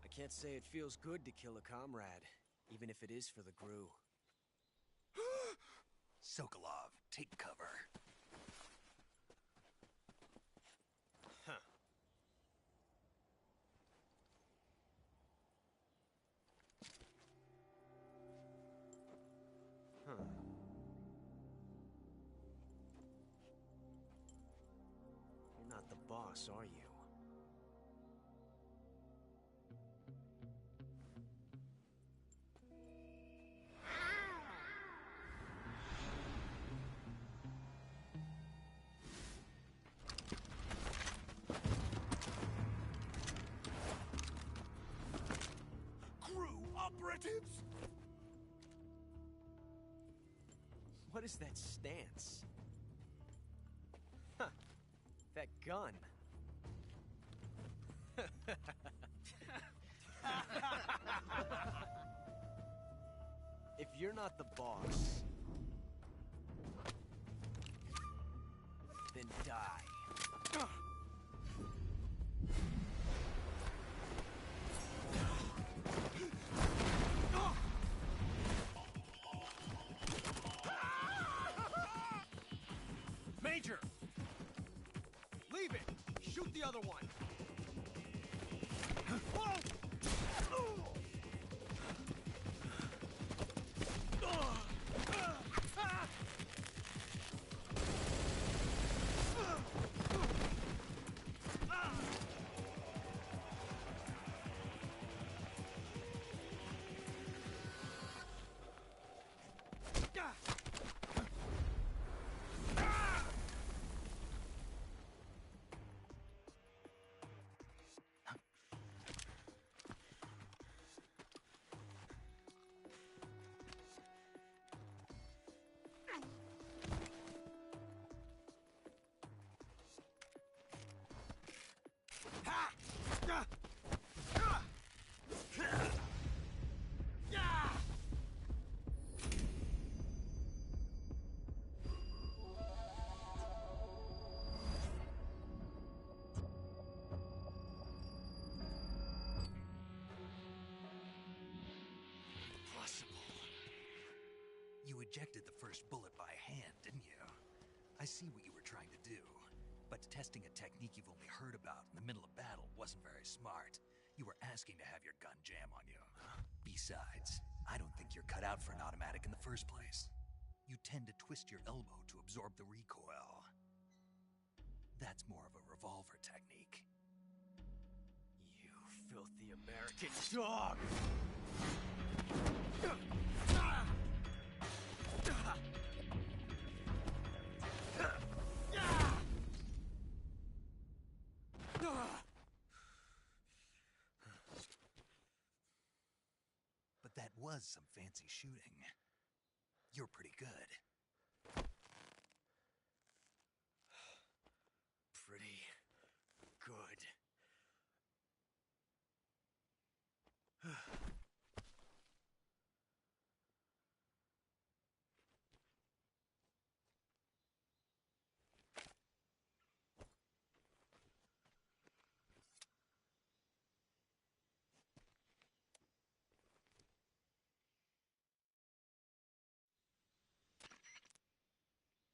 [SPEAKER 3] I can't say it feels good to kill a comrade, even if it is for the Gru.
[SPEAKER 1] Sokolov, take cover.
[SPEAKER 3] Huh. Huh. You're not the boss, are you?
[SPEAKER 1] Operatives!
[SPEAKER 3] What is that stance? Huh. That gun. If you're not the boss, then die.
[SPEAKER 7] Major!
[SPEAKER 3] Leave it! Shoot the other one!
[SPEAKER 1] You ejected the first bullet by hand, didn't you? I see what you were trying to do. But testing a technique you've only heard about in the middle of battle wasn't very smart. You were asking to have your gun jam on you. Besides, I don't think you're cut out for an automatic in the first place. You tend to twist your elbow to absorb the recoil. That's more of a revolver technique.
[SPEAKER 7] You filthy American dog!
[SPEAKER 1] But that was some fancy shooting. You're pretty good.
[SPEAKER 7] Pretty good.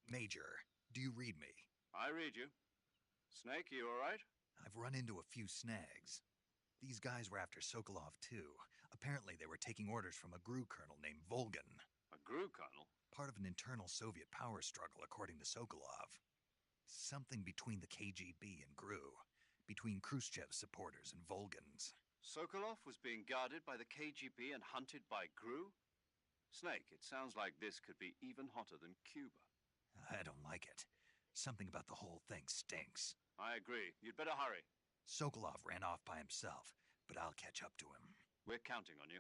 [SPEAKER 1] Major, do you read me?
[SPEAKER 2] I read you. Snake, you all right?
[SPEAKER 1] I've run into a few snags. These guys were after Sokolov, too. Apparently, they were taking orders from a GRU colonel named Volgan.
[SPEAKER 2] A GRU colonel?
[SPEAKER 1] Part of an internal Soviet power struggle, according to Sokolov. Something between the KGB and GRU. Between Khrushchev's supporters and Volgan's.
[SPEAKER 2] Sokolov was being guarded by the KGB and hunted by GRU? Snake, it sounds like this could be even hotter than Cuba.
[SPEAKER 1] I don't like it. Something about the whole thing stinks.
[SPEAKER 2] I agree. You'd better hurry.
[SPEAKER 1] Sokolov ran off by himself, but I'll catch up to him.
[SPEAKER 2] We're counting on you.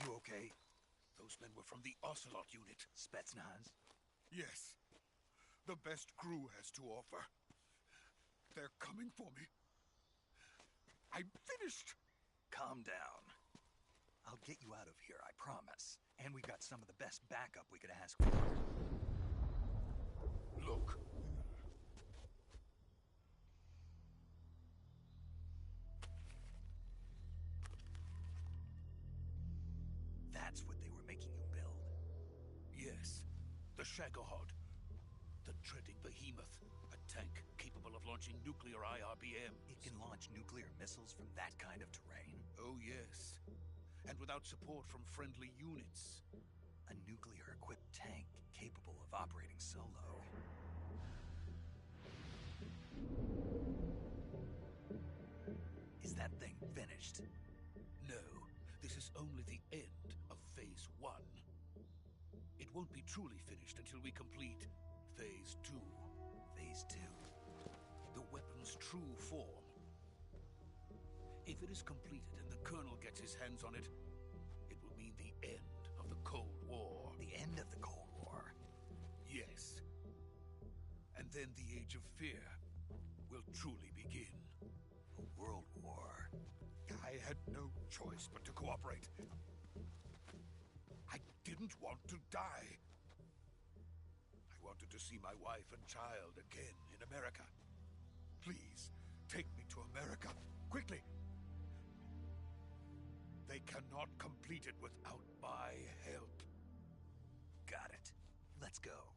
[SPEAKER 1] You okay?
[SPEAKER 8] Those men were from the Ocelot unit.
[SPEAKER 1] Spetsnaz?
[SPEAKER 8] Yes. The best GRU has to offer. They're coming for me. I'm finished.
[SPEAKER 1] Calm down. I'll get you out of here, I promise. And we've got some of the best backup we could ask for.
[SPEAKER 8] Look.
[SPEAKER 1] That's what they were making you build?
[SPEAKER 8] Yes. The Shagohod. The dreaded behemoth. A tank capable of launching nuclear IRBMs.
[SPEAKER 1] It can launch nuclear missiles from that kind of terrain?
[SPEAKER 8] Oh, yes. And without support from friendly units.
[SPEAKER 1] A nuclear-equipped tank capable of operating solo. Is that thing finished?
[SPEAKER 8] No. This is only the end of Phase 1. It won't be truly finished until we complete Phase 2.
[SPEAKER 1] Phase 2?
[SPEAKER 8] The weapon's true form. If it is completed and the Colonel gets his hands on it, it will mean the end of the Cold War.
[SPEAKER 1] The end of the Cold War?
[SPEAKER 8] Yes. And then the Age of Fear will truly begin.
[SPEAKER 1] A world war?
[SPEAKER 8] I had no choice but to cooperate. I didn't want to die. I wanted to see my wife and child again in America. Please, take me to America, quickly. They cannot complete it without my help.
[SPEAKER 1] Got it. Let's go.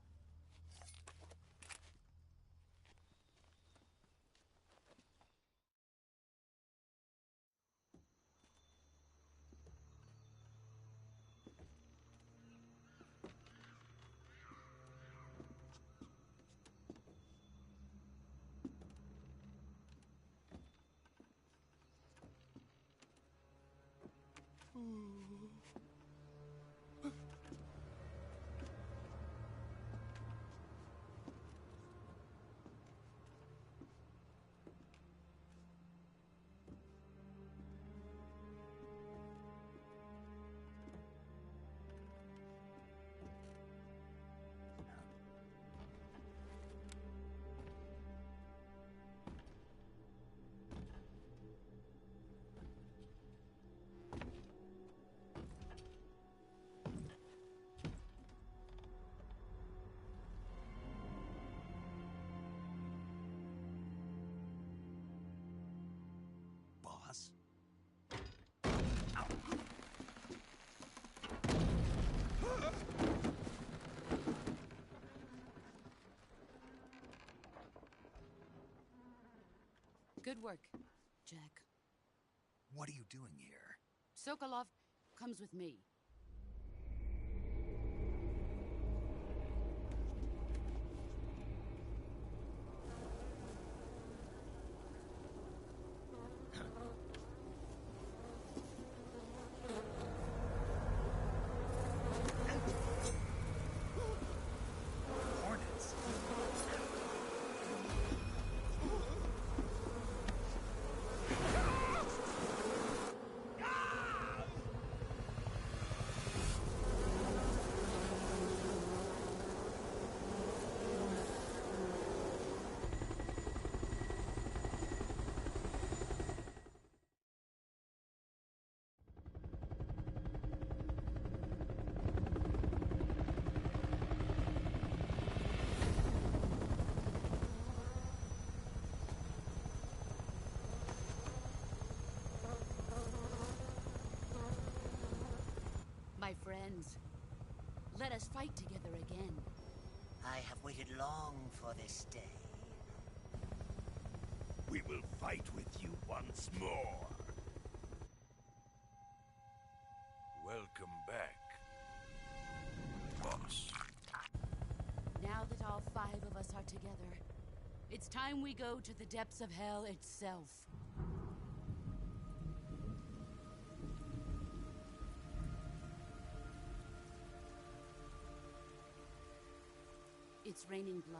[SPEAKER 1] boss.
[SPEAKER 6] Good work, Jack.
[SPEAKER 1] What are you doing here?
[SPEAKER 6] Sokolov comes with me.
[SPEAKER 1] Hornets.
[SPEAKER 6] My friends, let us fight together again.
[SPEAKER 9] I have waited long for this day.
[SPEAKER 8] We will fight with you once more. Welcome back, boss.
[SPEAKER 6] Now that all 5 of us are together, it's time we go to the depths of hell itself. It's raining blood.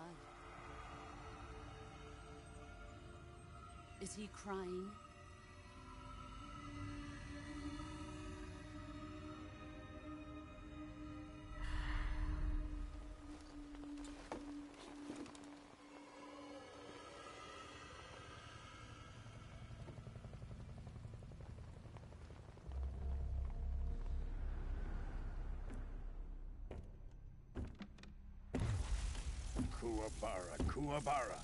[SPEAKER 6] Is he crying?
[SPEAKER 8] Kuwabara, Kuwabara.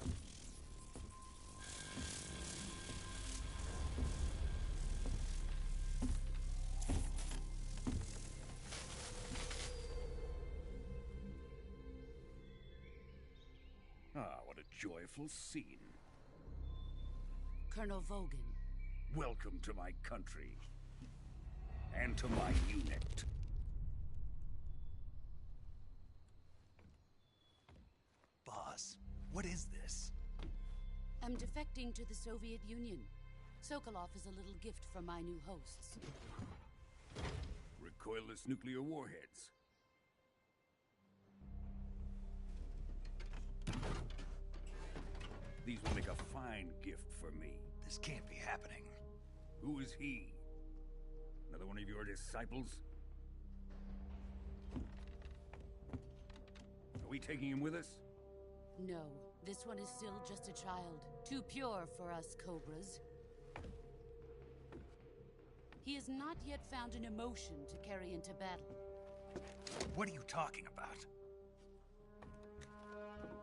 [SPEAKER 8] Ah, what a joyful scene.
[SPEAKER 6] Colonel Vogan.
[SPEAKER 8] Welcome to my country. And to my unit.
[SPEAKER 1] Boss, what is this?
[SPEAKER 6] I'm defecting to the Soviet Union. Sokolov is a little gift from my new hosts.
[SPEAKER 8] Recoilless nuclear warheads. These will make a fine gift for me.
[SPEAKER 1] This can't be happening.
[SPEAKER 8] Who is he? Another one of your disciples? Are we taking him with us?
[SPEAKER 6] No, this one is still just a child. Too pure for us Cobras. He has not yet found an emotion to carry into battle.
[SPEAKER 1] What are you talking about?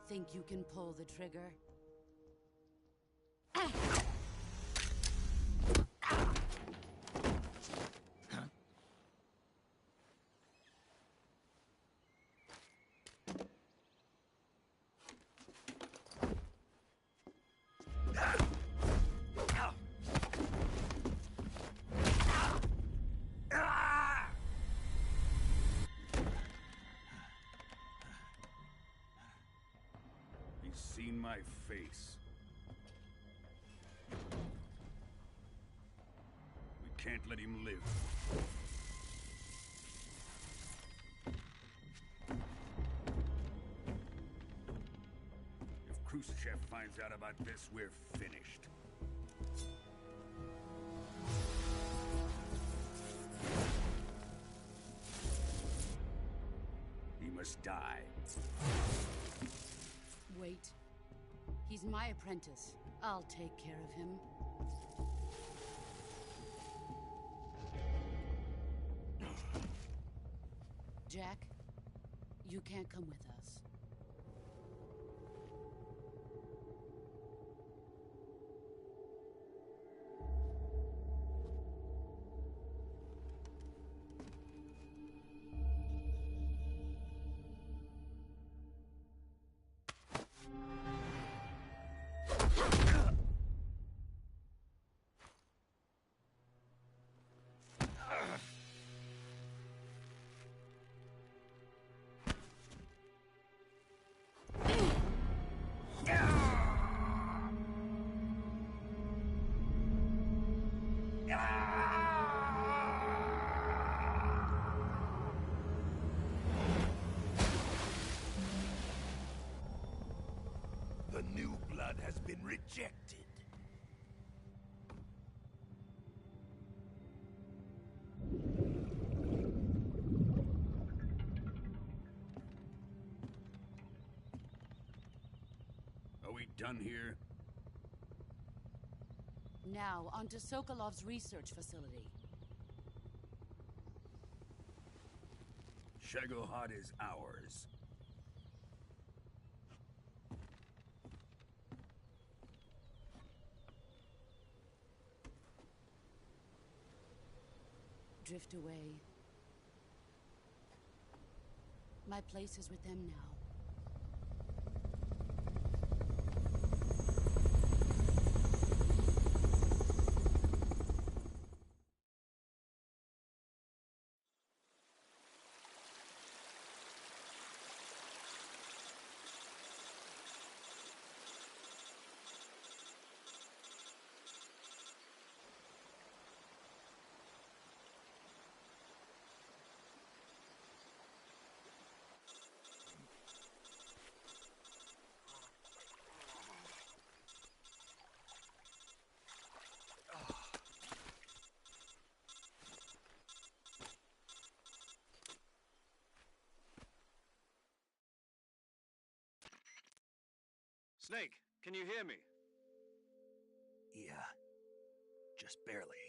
[SPEAKER 6] Think you can pull the trigger?
[SPEAKER 8] He's seen my face. We can't let him live. If Khrushchev finds out about this, we're finished. He must die.
[SPEAKER 6] Wait. He's my apprentice. I'll take care of him. Jack, you can't come with us.
[SPEAKER 1] new blood has been rejected.
[SPEAKER 8] Are we done here?
[SPEAKER 6] Now, on to Sokolov's research facility.
[SPEAKER 8] Shagohod is ours.
[SPEAKER 6] Drift away. My place is with them now.
[SPEAKER 2] Snake, can you hear me?
[SPEAKER 1] Yeah. Just barely.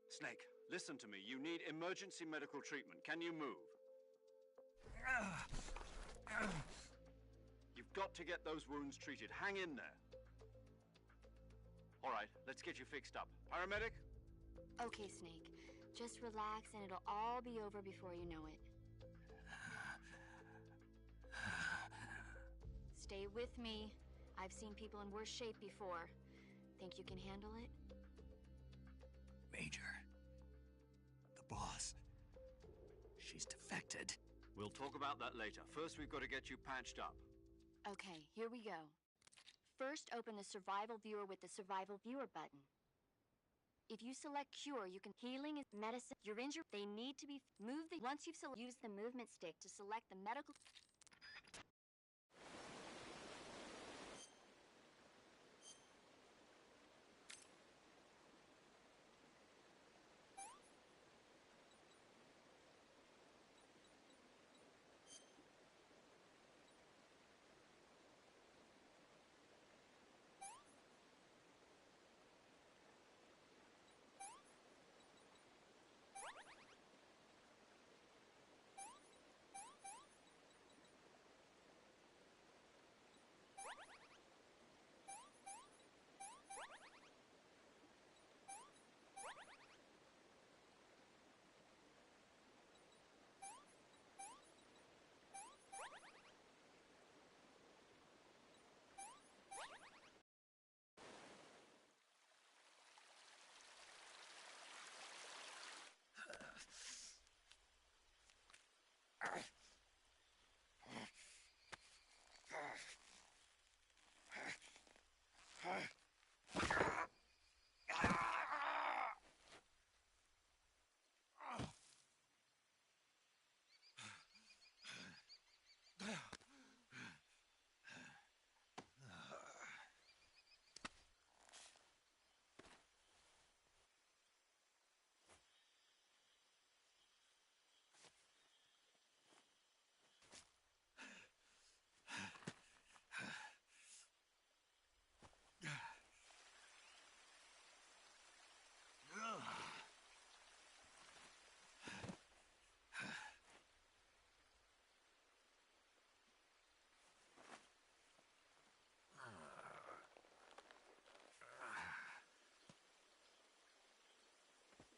[SPEAKER 2] Snake, listen to me. You need emergency medical treatment. Can you move? You've got to get those wounds treated. Hang in there. All right, let's get you fixed up. Paramedic?
[SPEAKER 5] Okay, Snake. Just relax and it'll all be over before you know it. Stay with me. I've seen people in worse shape before. Think you can handle it?
[SPEAKER 1] Major. The boss. She's defected.
[SPEAKER 2] We'll talk about that later. First, we've got to get you patched up.
[SPEAKER 5] Okay, here we go. First, open the Survival Viewer with the Survival Viewer button. If you select Cure, you can... Healing is medicine. You're injured. They need to be... Once you've use the movement stick to select the medical...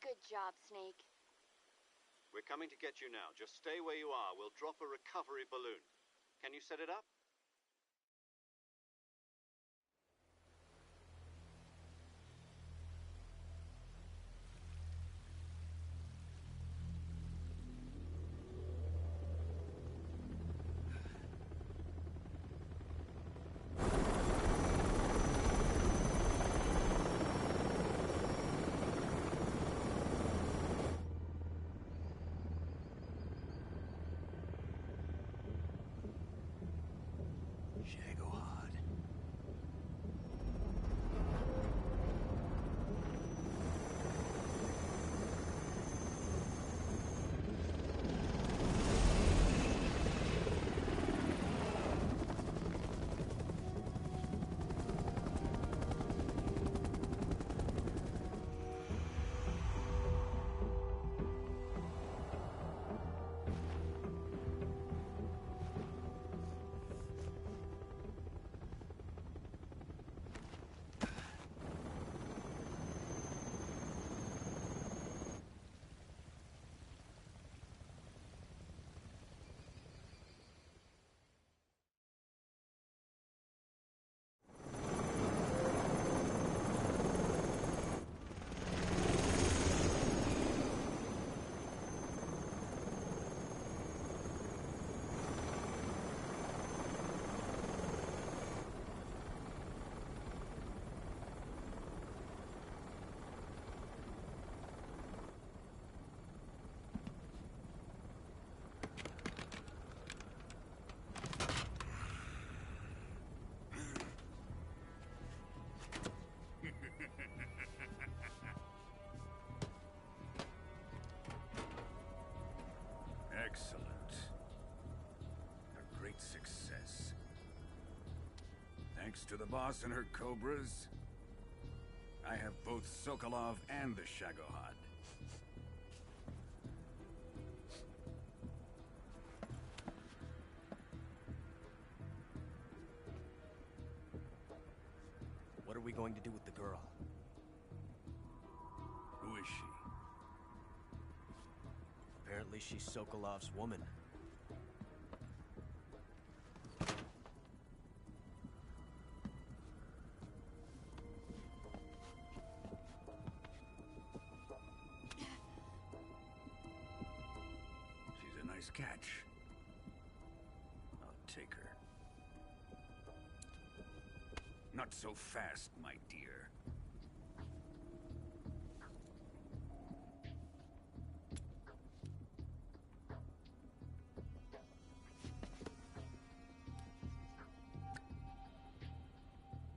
[SPEAKER 5] Good job, Snake.
[SPEAKER 2] We're coming to get you now. Just stay where you are. We'll drop a recovery balloon. Can you set it up?
[SPEAKER 10] Thanks to the boss and her cobras, I have both Sokolov and the Shagohod.
[SPEAKER 11] What are we going to do with the girl?
[SPEAKER 10] Who is she?
[SPEAKER 11] Apparently she's Sokolov's woman.
[SPEAKER 10] She's a nice catch. I'll take her. Not so fast, my dear.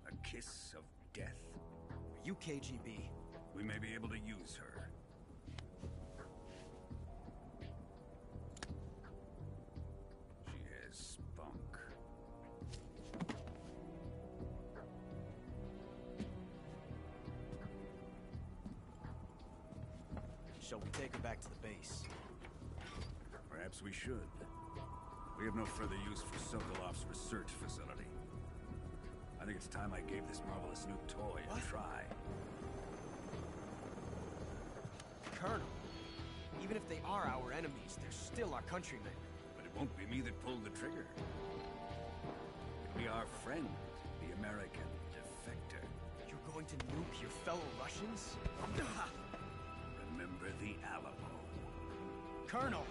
[SPEAKER 10] A kiss of death?
[SPEAKER 11] Are you KGB?
[SPEAKER 10] We may be able to use her. She has spunk.
[SPEAKER 11] Shall we take her back to the base?
[SPEAKER 10] Perhaps we should. We have no further use for Sokolov's research facility. I think it's time I gave this marvelous new toy a try.
[SPEAKER 11] Colonel, even if they are our enemies, they're still our countrymen.
[SPEAKER 10] But it won't be me that pulled the trigger. It'll be our friend, the American defector.
[SPEAKER 11] You're going to nuke your fellow Russians?
[SPEAKER 10] Remember the Alamo.
[SPEAKER 11] Colonel!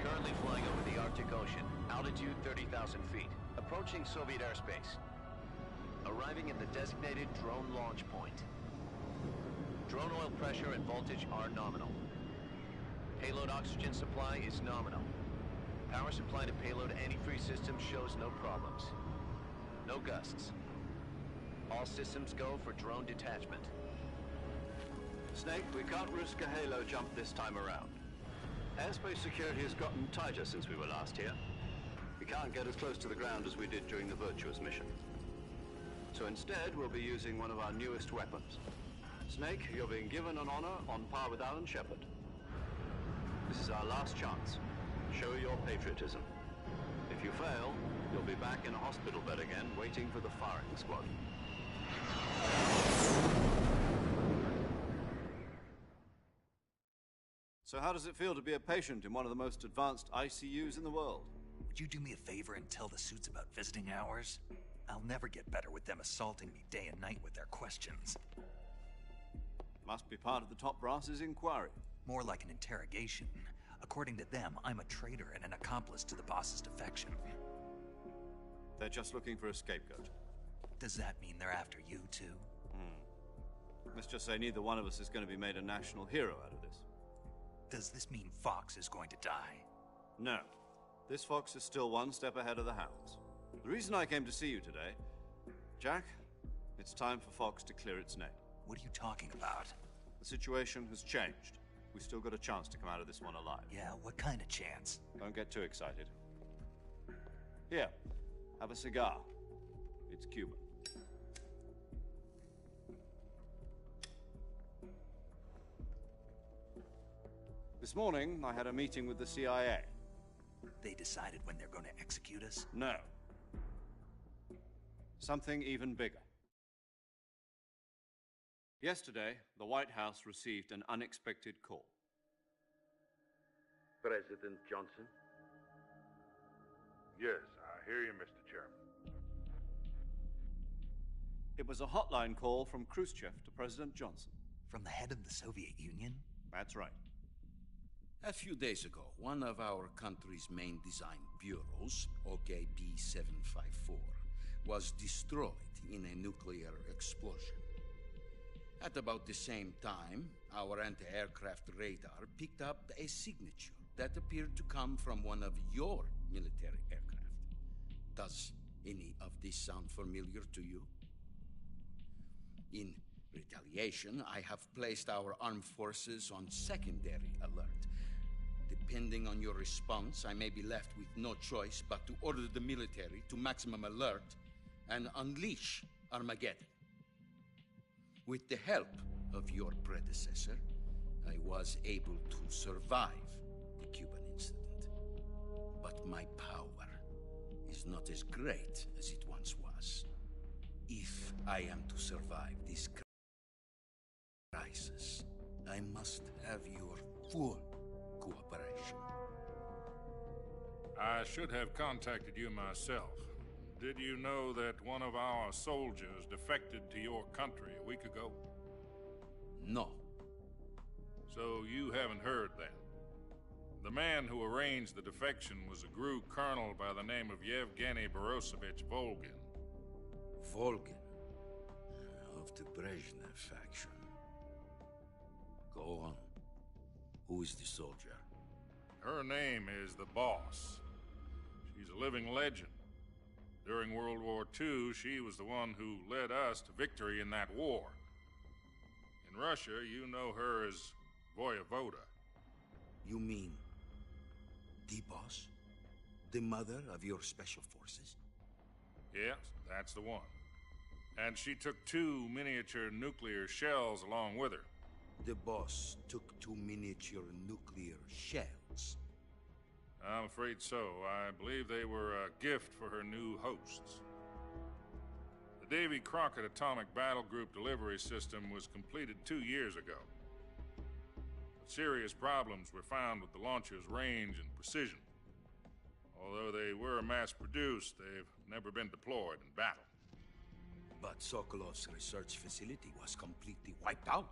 [SPEAKER 4] Currently flying over the Arctic Ocean, altitude 30,000 feet, approaching Soviet airspace. Arriving at the designated drone launch point. Drone oil pressure and voltage are nominal. Payload oxygen supply is nominal. Power supply to payload antifreeze system shows no problems. No gusts. All systems go for drone detachment.
[SPEAKER 2] Snake, we can't risk a halo jump this time around. Airspace security has gotten tighter since we were last here. We can't get as close to the ground as we did during the Virtuous mission. So instead, we'll be using one of our newest weapons. Snake, you're being given an honor on par with Alan Shepard. This is our last chance. Show your patriotism. If you fail, you'll be back in a hospital bed again, waiting for the firing squad. So how does it feel to be a patient in one of the most advanced ICUs in the world?
[SPEAKER 1] Would you do me a favor and tell the suits about visiting hours? I'll never get better with them assaulting me day and night with their questions.
[SPEAKER 2] Must be part of the top brass's inquiry.
[SPEAKER 1] More like an interrogation. According to them, I'm a traitor and an accomplice to the boss's defection.
[SPEAKER 2] They're just looking for a scapegoat.
[SPEAKER 1] Does that mean they're after you, too?
[SPEAKER 2] Let's just say neither one of us is going to be made a national hero out of this.
[SPEAKER 1] Does this mean Fox is going to die?
[SPEAKER 2] No. This fox is still one step ahead of the hounds. The reason I came to see you today... Jack, it's time for Fox to clear its name.
[SPEAKER 1] What are you talking about?
[SPEAKER 2] The situation has changed. We've still got a chance to come out of this one alive.
[SPEAKER 1] Yeah, what kind of chance?
[SPEAKER 2] Don't get too excited. Here, have a cigar. It's Cuban. This morning, I had a meeting with the CIA.
[SPEAKER 1] They decided when they're going to execute us?
[SPEAKER 2] No. Something even bigger. Yesterday, the White House received an unexpected call.
[SPEAKER 12] President Johnson?
[SPEAKER 13] Yes, I hear you, Mr. Chairman.
[SPEAKER 2] It was a hotline call from Khrushchev to President Johnson.
[SPEAKER 1] From the head of the Soviet Union?
[SPEAKER 2] That's right.
[SPEAKER 8] A few days ago, one of our country's main design bureaus, OKB-754, was destroyed in a nuclear explosion. At about the same time, our anti-aircraft radar picked up a signature that appeared to come from one of your military aircraft. Does any of this sound familiar to you? In retaliation, I have placed our armed forces on secondary alert. Depending on your response, I may be left with no choice but to order the military to maximum alert and unleash Armageddon. With the help of your predecessor, I was able to survive the Cuban incident. But my power is not as great as it once was. If I am to survive this crisis, I must have your full cooperation.
[SPEAKER 13] I should have contacted you myself. Did you know that one of our soldiers defected to your country a week ago?
[SPEAKER 8] No.
[SPEAKER 13] So you haven't heard then? The man who arranged the defection was a GRU colonel by the name of Yevgeny Borosovich Volgin.
[SPEAKER 8] Volgin? Of the Brezhnev faction. Go on. Who is the soldier?
[SPEAKER 13] Her name is the Boss. She's a living legend. During World War II, she was the one who led us to victory in that war. In Russia, you know her as Voyevoda.
[SPEAKER 8] You mean the Boss? The mother of your special forces?
[SPEAKER 13] Yes, that's the one. And she took 2 miniature nuclear shells along with her.
[SPEAKER 8] The Boss took 2 miniature nuclear shells?
[SPEAKER 13] I'm afraid so. I believe they were a gift for her new hosts. The Davy Crockett Atomic Battle Group delivery system was completed 2 years ago. But serious problems were found with the launcher's range and precision. Although they were mass-produced, they've never been deployed in battle.
[SPEAKER 8] But Sokolov's research facility was completely wiped out.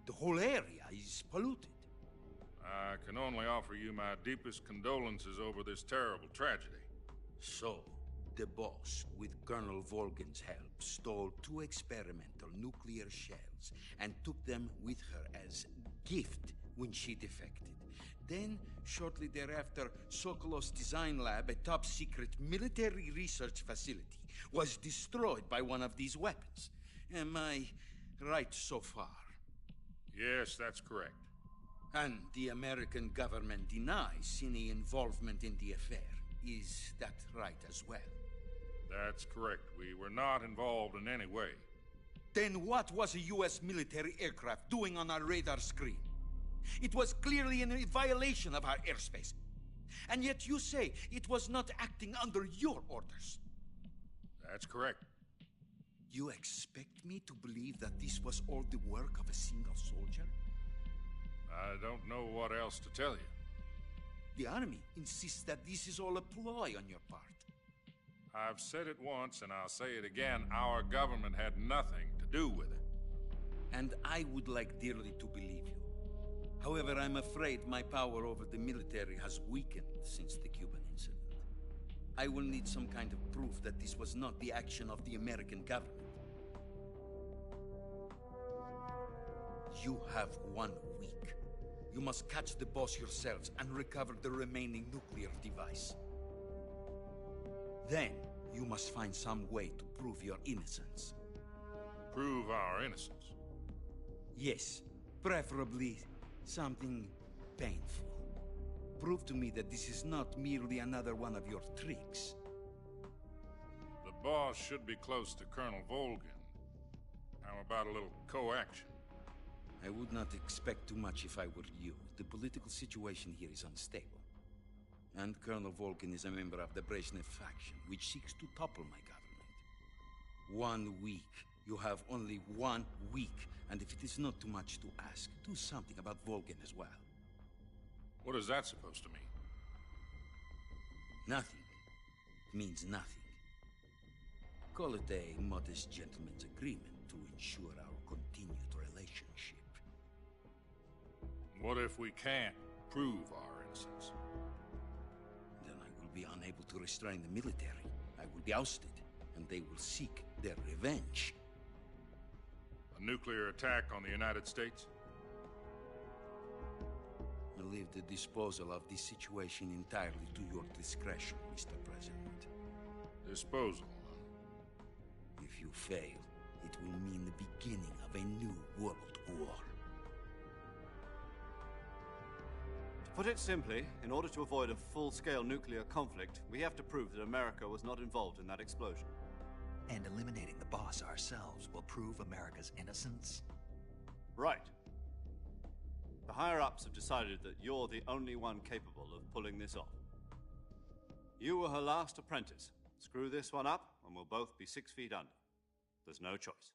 [SPEAKER 8] The whole area is polluted.
[SPEAKER 13] I can only offer you my deepest condolences over this terrible tragedy.
[SPEAKER 8] So, the Boss, with Colonel Volgin's help, stole 2 experimental nuclear shells and took them with her as gift when she defected. Then, shortly thereafter, Sokolov's design lab, a top-secret military research facility, was destroyed by one of these weapons. Am I right so far?
[SPEAKER 13] Yes, that's correct.
[SPEAKER 8] And the American government denies any involvement in the affair. Is that right as well?
[SPEAKER 13] That's correct. We were not involved in any way.
[SPEAKER 8] Then what was a U.S. military aircraft doing on our radar screen? It was clearly in violation of our airspace. And yet you say it was not acting under your orders.
[SPEAKER 13] That's correct.
[SPEAKER 8] You expect me to believe that this was all the work of a single soldier?
[SPEAKER 13] I don't know what else to tell you.
[SPEAKER 8] The Army insists that this is all a ploy on your part.
[SPEAKER 13] I've said it once, and I'll say it again. Our government had nothing to do with it.
[SPEAKER 8] And I would like dearly to believe you. However, I'm afraid my power over the military has weakened since the Cuban incident.
[SPEAKER 12] I will need some kind of proof that this was not the action of the American government. You have 1 week. You must catch the boss yourselves and recover the remaining nuclear device. Then, you must find some way to prove your innocence.
[SPEAKER 13] Prove our innocence?
[SPEAKER 12] Yes, preferably something painful. Prove to me that this is not merely another one of your tricks.
[SPEAKER 13] The boss should be close to Colonel Volgin. How about a little co-action?
[SPEAKER 12] I would not expect too much if I were you. The political situation here is unstable. And Colonel Volgin is a member of the Brezhnev faction, which seeks to topple my government. 1 week. You have only 1 week. And if it is not too much to ask, do something about Volgin as well.
[SPEAKER 13] What is that supposed to mean?
[SPEAKER 12] Nothing. It means nothing. Call it a modest gentleman's agreement to ensure our continued relationship.
[SPEAKER 13] What if we can't prove our innocence?
[SPEAKER 12] Then I will be unable to restrain the military. I will be ousted, and they will seek their revenge.
[SPEAKER 13] A nuclear attack on the United States?
[SPEAKER 12] I leave the disposal of this situation entirely to your discretion, Mr. President.
[SPEAKER 13] Disposal?
[SPEAKER 12] If you fail, it will mean the beginning of a new world war.
[SPEAKER 2] To put it simply, in order to avoid a full-scale nuclear conflict, we have to prove that America was not involved in that explosion.
[SPEAKER 1] And eliminating the boss ourselves will prove America's innocence?
[SPEAKER 2] Right. The higher-ups have decided that you're the only one capable of pulling this off. You were her last apprentice. Screw this one up, and we'll both be 6 feet under. There's no choice.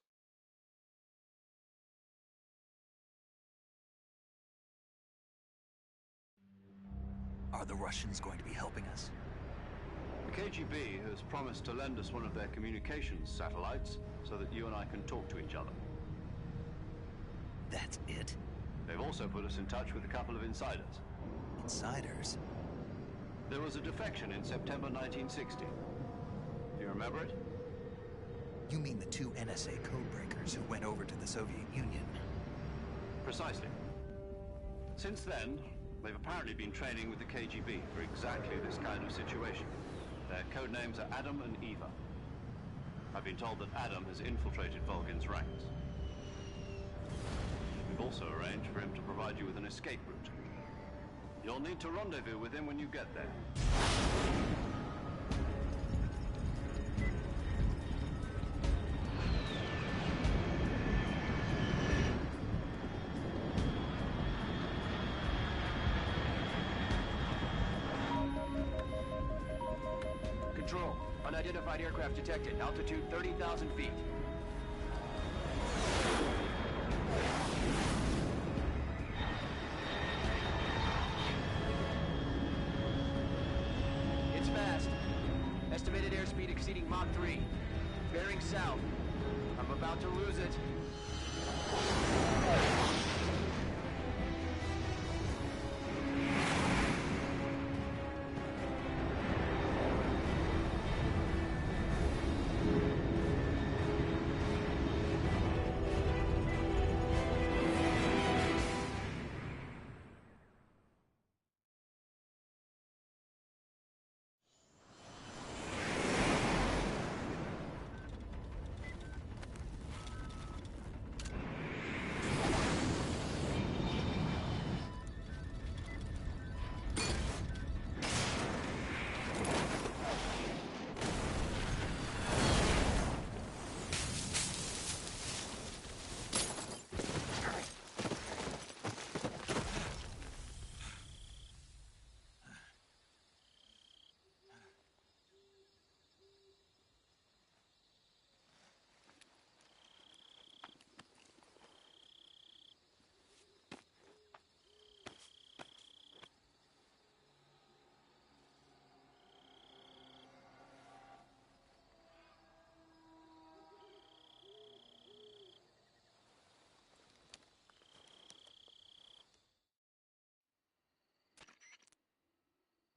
[SPEAKER 1] Are the Russians going to be helping us?
[SPEAKER 2] The KGB has promised to lend us one of their communications satellites so that you and I can talk to each other.
[SPEAKER 1] That's it?
[SPEAKER 2] They've also put us in touch with a couple of insiders.
[SPEAKER 1] Insiders?
[SPEAKER 2] There was a defection in September 1960. Do you remember it?
[SPEAKER 1] You mean the 2 NSA codebreakers who went over to the Soviet Union?
[SPEAKER 2] Precisely. Since then, they've apparently been training with the KGB for exactly this kind of situation. Their code names are Adam and Eva. I've been told that Adam has infiltrated Volgin's ranks. We've also arranged for him to provide you with an escape route. You'll need to rendezvous with him when you get there.
[SPEAKER 11] Control. Unidentified aircraft detected. Altitude 30,000 feet. It's fast. Estimated airspeed exceeding Mach 3. Bearing south. I'm about to lose it.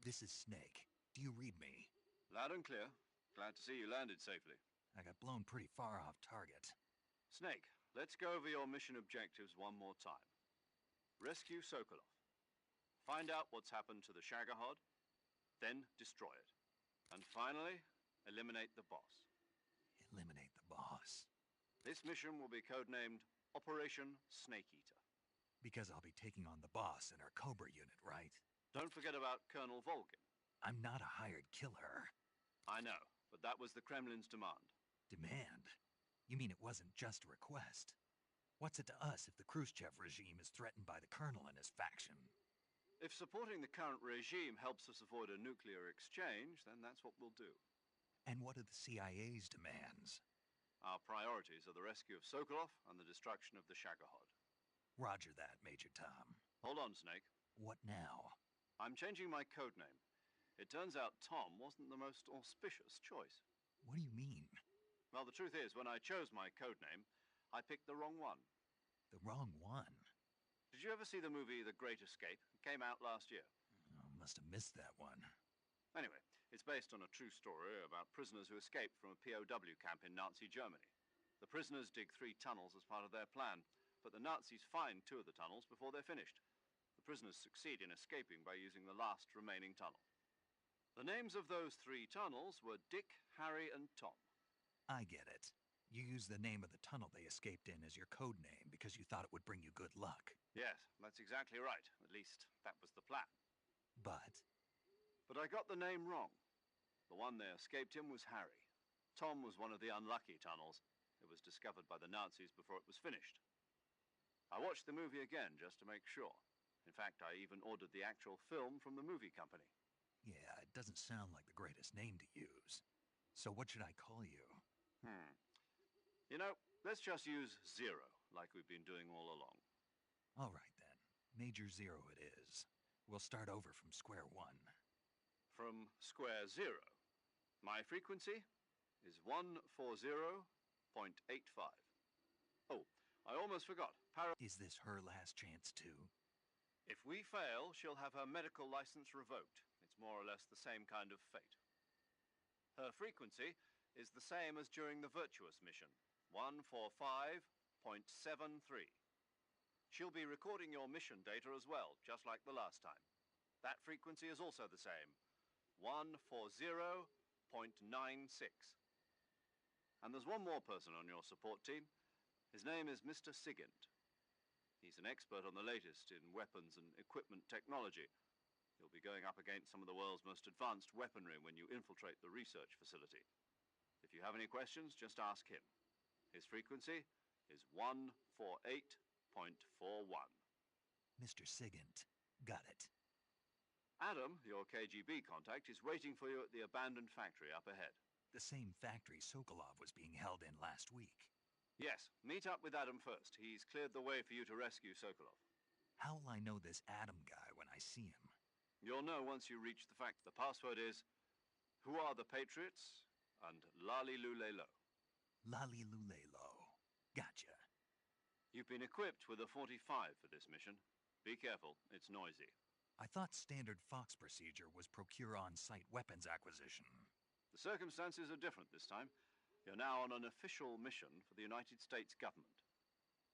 [SPEAKER 1] This is Snake. Do you read me?
[SPEAKER 2] Loud and clear. Glad to see you landed safely.
[SPEAKER 1] I got blown pretty far off target.
[SPEAKER 2] Snake, let's go over your mission objectives one more time. Rescue Sokolov. Find out what's happened to the Shagohod, then destroy it. And finally, eliminate the boss.
[SPEAKER 1] Eliminate the boss.
[SPEAKER 2] This mission will be codenamed Operation Snake Eater.
[SPEAKER 1] Because I'll be taking on the boss in our Cobra unit, right?
[SPEAKER 2] Don't forget about Colonel Volgin.
[SPEAKER 1] I'm not a hired killer.
[SPEAKER 2] I know, but that was the Kremlin's demand.
[SPEAKER 1] Demand? You mean it wasn't just a request? What's it to us if the Khrushchev regime is threatened by the Colonel and his faction?
[SPEAKER 2] If supporting the current regime helps us avoid a nuclear exchange, then that's what we'll do.
[SPEAKER 1] And what are the CIA's demands?
[SPEAKER 2] Our priorities are the rescue of Sokolov and the destruction of the Shagohod.
[SPEAKER 1] Roger that, Major Tom.
[SPEAKER 2] Hold on, Snake.
[SPEAKER 1] What now?
[SPEAKER 2] I'm changing my codename. It turns out Tom wasn't the most auspicious choice.
[SPEAKER 1] What do you mean?
[SPEAKER 2] Well, the truth is, when I chose my codename, I picked the wrong one.
[SPEAKER 1] The wrong one?
[SPEAKER 2] Did you ever see the movie The Great Escape? It came out last year.
[SPEAKER 1] Oh, must have missed that one.
[SPEAKER 2] Anyway, it's based on a true story about prisoners who escaped from a POW camp in Nazi Germany. The prisoners dig 3 tunnels as part of their plan, but the Nazis find 2 of the tunnels before they're finished. The prisoners succeed in escaping by using the last remaining tunnel. The names of those 3 tunnels were Dick, Harry, and Tom.
[SPEAKER 1] I get it. You used the name of the tunnel they escaped in as your code name because you thought it would bring you good luck.
[SPEAKER 2] Yes, that's exactly right. At least, that was the plan.
[SPEAKER 1] But
[SPEAKER 2] I got the name wrong. The one they escaped in was Harry. Tom was one of the unlucky tunnels. It was discovered by the Nazis before it was finished. I watched the movie again just to make sure. In fact, I even ordered the actual film from the movie company.
[SPEAKER 1] yeah, it doesn't sound like the greatest name to use. So what should I call you?
[SPEAKER 2] You know, let's just use Zero, like we've been doing all along.
[SPEAKER 1] All right, then. Major Zero it is. We'll start over from square one.
[SPEAKER 2] From square zero. My frequency is 140.85. Oh, I almost forgot.
[SPEAKER 1] Is this her last chance, too?
[SPEAKER 2] If we fail, she'll have her medical license revoked. It's more or less the same kind of fate. Her frequency is the same as during the Virtuous mission, 145.73. She'll be recording your mission data as well, just like the last time. That frequency is also the same, 140.96. And there's one more person on your support team. His name is Mr. Sigint. He's an expert on the latest in weapons and equipment technology. You'll be going up against some of the world's most advanced weaponry when you infiltrate the research facility. If you have any questions, just ask him. His frequency is 148.41.
[SPEAKER 1] Mr. Sigint. Got it.
[SPEAKER 2] Adam, your KGB contact, is waiting for you at the abandoned factory up ahead.
[SPEAKER 1] The same factory Sokolov was being held in last week.
[SPEAKER 2] Yes, meet up with Adam first. He's cleared the way for you to rescue Sokolov.
[SPEAKER 1] How will I know this Adam guy when I see him?
[SPEAKER 2] You'll know once you reach the fact. The password is, "Who are the Patriots?" and Lali Lulelo.
[SPEAKER 1] Lali Lulelo. Gotcha.
[SPEAKER 2] You've been equipped with a 45 for this mission. Be careful, it's noisy.
[SPEAKER 1] I thought standard Fox procedure was procure on-site weapons acquisition.
[SPEAKER 2] The circumstances are different this time. You're now on an official mission for the United States government.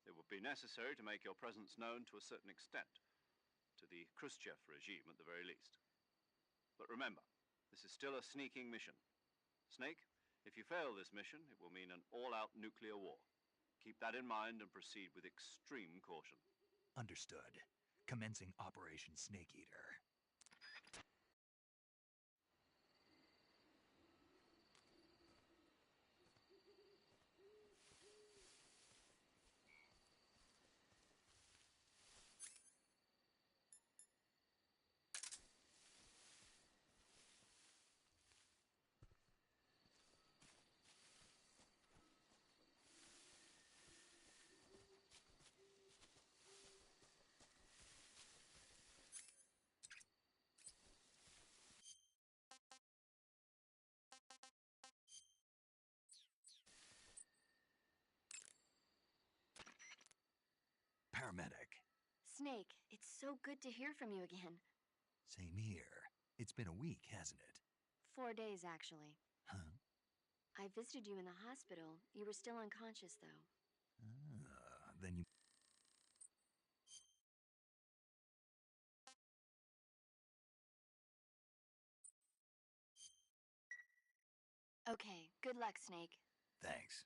[SPEAKER 2] It would be necessary to make your presence known to a certain extent, to the Khrushchev regime at the very least. But remember, this is still a sneaking mission. Snake, if you fail this mission, it will mean an all-out nuclear war. Keep that in mind and proceed with extreme caution.
[SPEAKER 1] Understood. Commencing Operation Snake Eater. Paramedic.
[SPEAKER 5] Snake, it's so good to hear from you again.
[SPEAKER 1] Same here. It's been a week, hasn't it?
[SPEAKER 5] 4 days, actually.
[SPEAKER 1] Huh?
[SPEAKER 5] I visited you in the hospital. You were still unconscious, though.
[SPEAKER 1] Then you...
[SPEAKER 5] Okay, good luck, Snake.
[SPEAKER 1] Thanks.